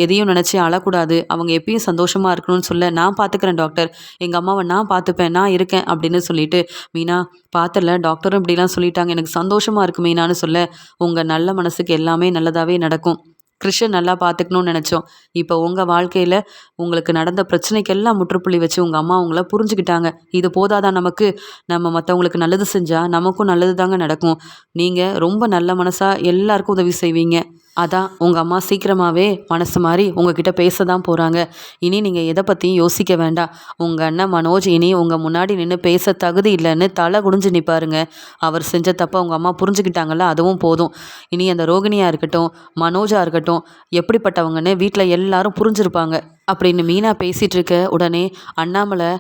எதையும் நினச்சி அழக்கூடாது. அவங்க எப்பயும் சந்தோஷமாக இருக்கணும்னு சொல்ல, நான் பார்த்துக்கிறேன் டாக்டர். எங்கள் அம்மாவை நான் பார்த்துப்பேன். நான் இருக்கேன் அப்படின்னு சொல்லிட்டு, மீனா பார்த்துல டாக்டரும் இப்படிலாம் சொல்லிட்டாங்க. எனக்கு சந்தோஷமாக இருக்கு மீனான்னு சொல்ல, உங்கள் நல்ல மனசுக்கு எல்லாமே நல்லதாகவே நடக்கும். கிருஷ்ணன் நல்லா பார்த்துக்கணும்னு நினச்சோம். இப்போ உங்கள் வாழ்க்கையில் உங்களுக்கு நடந்த பிரச்சனைக்கெல்லாம் முற்றுப்புள்ளி வச்சு உங்கள் அம்மா உங்களை புரிஞ்சுக்கிட்டாங்க. இது போதாதான் நமக்கு? நம்ம மற்றவங்களுக்கு நல்லது செஞ்சால் நமக்கும் நல்லது தாங்க நடக்கும். நீங்கள் ரொம்ப நல்ல மனசாக எல்லாருக்கும் உதவி செய்வீங்க. அதான் உங்கள் அம்மா சீக்கிரமாகவே மனசு மாறி உங்ககிட்ட பேச தான் போகிறாங்க. இனி நீங்கள் எதை பற்றியும் யோசிக்க வேண்டாம். உங்கள் அண்ணன் மனோஜ் இனி உங்கள் முன்னாடி நின்று பேச தகுதி இல்லைன்னு தலை குடிஞ்சு நிற்பாருங்க. அவர் செஞ்ச தப்பை உங்கள் அம்மா புரிஞ்சுக்கிட்டாங்கல்ல, அதுவும் போதும். இனி அந்த ரோகிணியாக இருக்கட்டும், மனோஜாக இருக்கட்டும், எப்படிப்பட்டவங்கன்னு வீட்டில் எல்லாரும் புரிஞ்சிருப்பாங்க அப்படின்னு மீனா பேசிகிட்டு இருக்க, உடனே அண்ணாமலை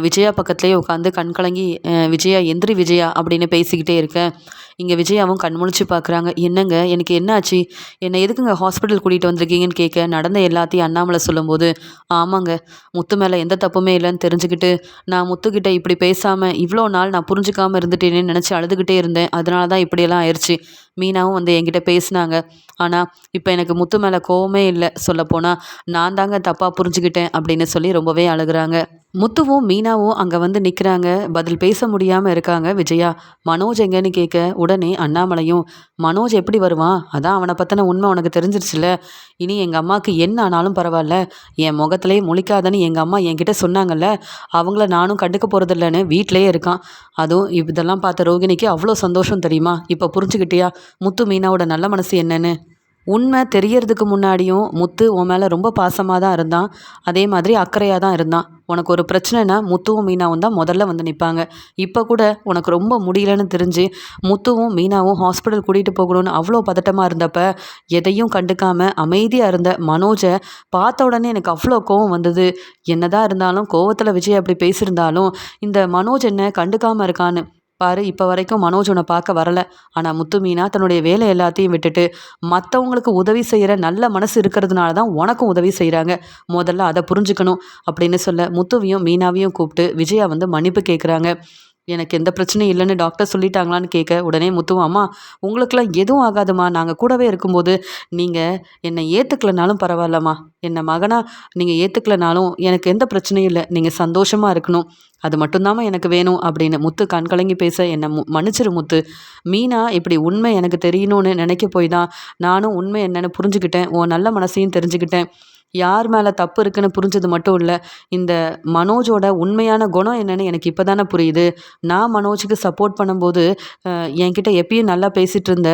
விஜயா பக்கத்துலேயே உட்காந்து கண் கலங்கி, விஜயா எந்திரி விஜயா அப்படின்னு பேசிக்கிட்டே இருக்க, இங்கே விஜயாவும் கண் முழிச்சு பார்க்குறாங்க. என்னங்க, எனக்கு என்னாச்சு? என்னை எதுக்குங்க ஹாஸ்பிட்டல் கூட்டிகிட்டு வந்திருக்கீங்கன்னு கேட்க, நடந்த எல்லாத்தையும் அண்ணாமலை சொல்லும்போது, ஆமாங்க, முத்து மேலே எந்த தப்புமே இல்லைன்னு தெரிஞ்சுக்கிட்டு நான் முத்துக்கிட்ட இப்படி பேசாமல் இவ்வளோ நாள் நான் புரிஞ்சுக்காமல் இருந்துட்டேனேன்னு நினச்சி அழுதுகிட்டே இருந்தேன். அதனால தான் இப்படியெல்லாம் ஆயிடுச்சு. மீனாவும் வந்து என்கிட்ட பேசினாங்க. ஆனால் இப்போ எனக்கு முத்து மேலே கோவமே இல்லை. சொல்லப்போனால் நான் தாங்க தப்பாக புரிஞ்சுக்கிட்டேன் அப்படின்னு சொல்லி ரொம்பவே அழுகுறாங்க. முத்துவும் மீனாவும் அங்கே வந்து நிற்கிறாங்க. பதில் பேச முடியாமல் இருக்காங்க விஜயா. மனோஜ் எங்கன்னு கேட்க, உடனே அண்ணாமலையும், மனோஜ் எப்படி வருவான்? அதான் அவனை பற்றின உண்மை உனக்கு தெரிஞ்சிருச்சுல. இனி எங்கள் அம்மாவுக்கு என்ன ஆனாலும் பரவாயில்ல, என் முகத்திலே முழிக்காதன்னு எங்கள் அம்மா என்கிட்ட சொன்னாங்கல்ல, அவங்கள நானும் கண்டுக்க போகிறதில்லன்னு வீட்டிலேயே இருக்கான். அதுவும் இதெல்லாம் பார்த்த ரோகிணிக்கு அவ்வளோ சந்தோஷம் தெரியுமா? இப்போ புரிஞ்சுக்கிட்டியா முத்து மீனாவோட நல்ல மனசு என்னன்னு? உண்மை தெரியறதுக்கு முன்னாடியும் முத்து உன் மேலே ரொம்ப பாசமாக தான் இருந்தான். அதே மாதிரி அக்கறையாக தான் இருந்தான். உனக்கு ஒரு பிரச்சனைனா முத்துவும் மீனாவும் தான் முதல்ல வந்து நிற்பாங்க. இப்போ கூட உனக்கு ரொம்ப முடியலன்னு தெரிஞ்சு முத்துவும் மீனாவும் ஹாஸ்பிட்டல் கூட்டிகிட்டு போகணும்னு அவ்வளோ பதட்டமாக இருந்தப்ப எதையும் கண்டுக்காமல் அமைதியாக இருந்த மனோஜை பார்த்த உடனே எனக்கு அவ்வளோ கோவம் வந்தது. என்னதான் இருந்தாலும் கோவத்தில் விஜய் அப்படி பேசியிருந்தாலும் இந்த மனோஜ் என்ன கண்டுக்காமல் இருக்கான்னு பாரு. இப்போ வரைக்கும் மனோஜ் உன்னை பார்க்க வரலை. ஆனால் முத்து மீனா தன்னுடைய வேலை எல்லாத்தையும் விட்டுட்டு மற்றவங்களுக்கு உதவி செய்கிற நல்ல மனசு இருக்கிறதுனால தான் உனக்கும் உதவி செய்கிறாங்க. முதல்ல அதை புரிஞ்சுக்கணும் அப்படின்னு சொல்ல, முத்துவையும் மீனாவையும் கூப்பிட்டு விஜயா வந்து மன்னிப்பு கேட்குறாங்க. எனக்கு எந்த பிரச்சனையும் இல்லைன்னு டாக்டர் சொல்லிட்டாங்களான்னு கேட்க, உடனே முத்துவும், அம்மா உங்களுக்கெல்லாம் எதுவும் ஆகாதுமா, நாங்கள் கூடவே இருக்கும்போது நீங்கள் என்னை ஏற்றுக்கலனாலும் பரவாயில்லம்மா, என்னை மகனாக நீங்கள் ஏற்றுக்கலனாலும் எனக்கு எந்த பிரச்சனையும் இல்லை, நீங்கள் சந்தோஷமாக இருக்கணும், அது மட்டும்தாம்மா எனக்கு வேணும் அப்படின்னு முத்து கண் கலங்கி பேச, என்னை மன்னிச்சிரு முத்து. மீனா இப்படி உண்மை எனக்கு தெரியணும்னு நினைக்க போய் தான் நானும் உண்மை என்னென்னு புரிஞ்சுக்கிட்டேன். உன் நல்ல மனசையும் தெரிஞ்சுக்கிட்டேன். யார் மேலே தப்பு இருக்குன்னு புரிஞ்சது மட்டும் இல்லை, இந்த மனோஜோட உண்மையான குணம் என்னன்னு எனக்கு இப்போ தானே புரியுது. நான் மனோஜுக்கு சப்போர்ட் பண்ணும்போது என்கிட்ட எப்பயும் நல்லா பேசிகிட்டு இருந்த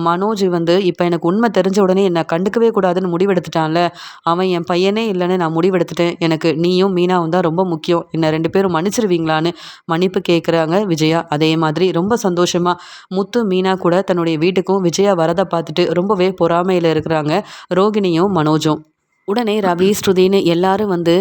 மனோஜ் வந்து இப்போ எனக்கு உண்மை தெரிஞ்ச உடனே என்னை கண்டுக்கவே கூடாதுன்னு முடிவெடுத்துட்டான்ல. அவன் என் பையனே இல்லைன்னு நான் முடிவெடுத்துட்டேன். எனக்கு நீயும் மீனாவும் தான் ரொம்ப முக்கியம். என்னை 2 பேரும் மன்னிச்சிருவீங்களான்னு மன்னிப்பு கேட்குறாங்க விஜயா. அதே மாதிரி ரொம்ப சந்தோஷமாக முத்து மீனா கூட தன்னுடைய வீட்டுக்கும் விஜயா வரதை பார்த்துட்டு ரொம்பவே பொறாமையில் இருக்கிறாங்க ரோகிணியும் மனோஜும். உடனே ரவி, ஸ்ருதின்னு எல்லாரும் வந்து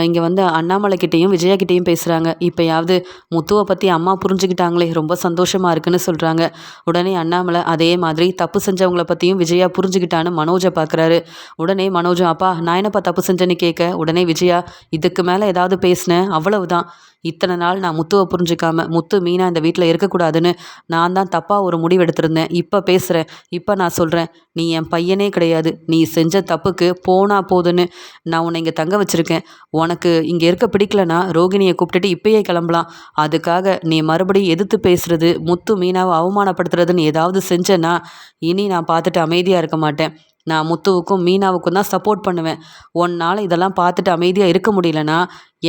இங்கே வந்து அண்ணாமலை கிட்டேயும் விஜயா கிட்டேயும் பேசுகிறாங்க. இப்போயாவது முத்துவை பற்றி அம்மா புரிஞ்சுக்கிட்டாங்களே, ரொம்ப சந்தோஷமாக இருக்குன்னு சொல்கிறாங்க. உடனே அண்ணாமலை அதே மாதிரி தப்பு செஞ்சவங்கள பற்றியும் விஜயா புரிஞ்சுக்கிட்டான்னு மனோஜை பார்க்குறாரு. உடனே மனோஜும் அப்பா நான் என்னப்பா தப்பு செஞ்சேன்னு கேட்க, உடனே விஜயா இதுக்கு மேலே ஏதாவது பேசினேன் அவ்வளவுதான். இத்தனை நாள் நான் முத்துவை புரிஞ்சுக்காம முத்து மீனா இந்த வீட்டில் இருக்கக்கூடாதுன்னு நான் தான் தப்பாக ஒரு முடிவு எடுத்திருந்தேன். இப்போ பேசுகிறேன். இப்போ நான் சொல்கிறேன், நீ என் பையனே கிடையாது. நீ செஞ்ச தப்புக்கு போனா போதுன்னு நான் உன்னை இங்கே தங்க வச்சுருக்கேன். உனக்கு இங்கே இருக்க பிடிக்கலனா ரோகிணியை கூப்பிட்டுட்டு இப்பயே கிளம்பலாம். அதுக்காக நீ மறுபடியும் எதிர்த்து பேசுறது, முத்து மீனாவை அவமானப்படுத்துறதுன்னு ஏதாவது செஞ்சேன்னா இனி நான் பார்த்துட்டு அமைதியாக இருக்க மாட்டேன். நான் முத்துவுக்கும் மீனாவுக்கும் தான் சப்போர்ட் பண்ணுவேன். உன்னால் இதெல்லாம் பார்த்துட்டு அமைதியாக இருக்க முடியலனா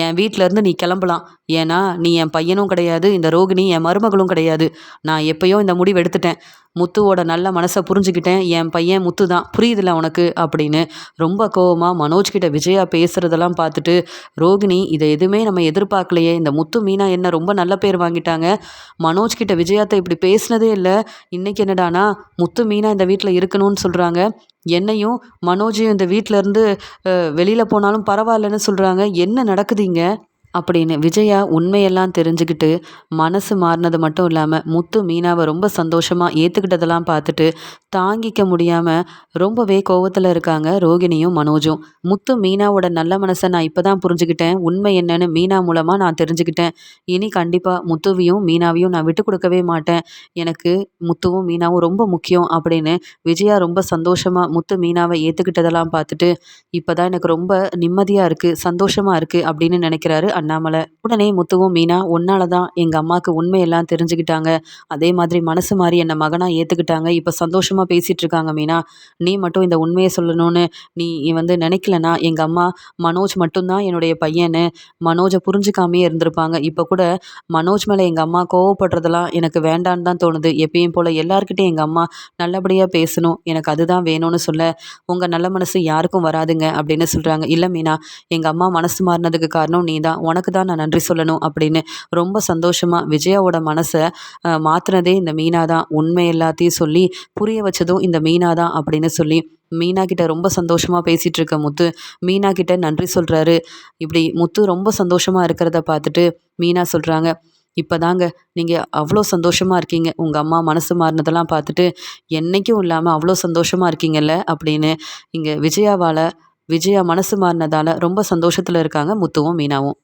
என் வீட்டிலேருந்து நீ கிளம்பலாம். ஏன்னா நீ என் பையனும் கிடையாது, இந்த ரோகிணி என் மருமகளும் கிடையாது. நான் எப்பயோ இந்த முடிவு எடுத்துட்டேன். முத்துவோட நல்ல மனசை புரிஞ்சுக்கிட்டேன். என் பையன் முத்து தான், புரியுதுல உனக்கு அப்படின்னு ரொம்ப கோவமாக மனோஜ்கிட்ட விஜயா பேசுகிறதெல்லாம் பார்த்துட்டு ரோகிணி இதை எதுவுமே நம்ம எதிர்பார்க்கலையே, இந்த முத்து மீனா என்ன ரொம்ப நல்ல பேர் வாங்கிட்டாங்க. மனோஜ்கிட்ட விஜயாத்தை இப்படி பேசினதே இல்லை. இன்றைக்கி என்னடானா முத்து மீனா இந்த வீட்டில் இருக்கணும்னு சொல்கிறாங்க. என்னையும் மனோஜையும் இந்த வீட்டிலேருந்து வெளியில் போனாலும் பரவாயில்லன்னு சொல்கிறாங்க. என்ன நடக்குது இங்கே அப்படின்னு விஜயா உண்மையெல்லாம் தெரிஞ்சுக்கிட்டு மனசு மாறினது மட்டும் இல்லாமல் முத்து மீனாவை ரொம்ப சந்தோஷமாக ஏற்றுக்கிட்டதெல்லாம் பார்த்துட்டு தாங்கிக்க முடியாமல் ரொம்பவே கோவத்தில் இருக்காங்க ரோகிணியும் மனோஜும். முத்து மீனாவோட நல்ல மனசை நான் இப்போ தான் புரிஞ்சுக்கிட்டேன். உண்மை என்னன்னு மீனா மூலமாக நான் தெரிஞ்சுக்கிட்டேன். இனி கண்டிப்பாக முத்துவையும் மீனாவையும் நான் விட்டு கொடுக்கவே மாட்டேன். எனக்கு முத்துவும் மீனாவும் ரொம்ப முக்கியம் அப்படின்னு விஜயா ரொம்ப சந்தோஷமாக முத்து மீனாவை ஏற்றுக்கிட்டதெல்லாம் பார்த்துட்டு இப்போ தான் எனக்கு ரொம்ப நிம்மதியாக இருக்குது, சந்தோஷமாக இருக்குது அப்படின்னு நினைக்கிறாரு அண்ணாமலை. உடனே முத்துவும் மீனா உன்னால தான் எங்கள் அம்மாவுக்கு உண்மையெல்லாம் தெரிஞ்சுக்கிட்டாங்க. அதே மாதிரி மனசு மாறி என்னை மகனாக ஏற்றுக்கிட்டாங்க. இப்போ சந்தோஷமாக பேசிகிட்டு இருக்காங்க மீனா. நீ மட்டும் இந்த உண்மையை சொல்லணும்னு நீ வந்து நினைக்கலனா எங்கள் அம்மா மனோஜ் மட்டும்தான் என்னுடைய பையன்னு மனோஜை புரிஞ்சுக்காமே இருந்திருப்பாங்க. இப்போ கூட மனோஜ் மேலே எங்கள் அம்மா கோவப்படுறதெல்லாம் எனக்கு வேண்டான்னு தான் தோணுது. எப்பயும் போல் எல்லாருக்கிட்டையும் எங்கள் அம்மா நல்லபடியாக பேசணும், எனக்கு அதுதான் வேணும்னு சொல்ல உங்கள் நல்ல மனசு யாருக்கும் வராதுங்க அப்படின்னு சொல்கிறாங்க. இல்லை மீனா, எங்கள் அம்மா மனசு மாறினதுக்கு காரணம் நீ தான், உனக்கு தான் நான் நன்றி சொல்லணும் அப்படின்னு ரொம்ப சந்தோஷமாக விஜயாவோட மனசை மாற்றினதே இந்த மீனா தான். உண்மை எல்லாத்தையும் சொல்லி புரிய வச்சதும் இந்த மீனா தான் அப்படின்னு சொல்லி மீனா கிட்ட ரொம்ப சந்தோஷமாக பேசிகிட்டு இருக்க முத்து மீனா கிட்ட நன்றி சொல்கிறாரு. இப்படி முத்து ரொம்ப சந்தோஷமாக இருக்கிறத பார்த்துட்டு மீனா சொல்கிறாங்க, இப்போ தாங்க நீங்கள் அவ்வளோ சந்தோஷமாக இருக்கீங்க. உங்கள் அம்மா மனசு மாறினதெல்லாம் பார்த்துட்டு என்றைக்கும் இல்லாமல் அவ்வளோ சந்தோஷமாக இருக்கீங்கல்ல அப்படின்னு இங்கே விஜயா மனசு மாறினதால ரொம்ப சந்தோஷத்தில் இருக்காங்க முத்துவும் மீனாவும்.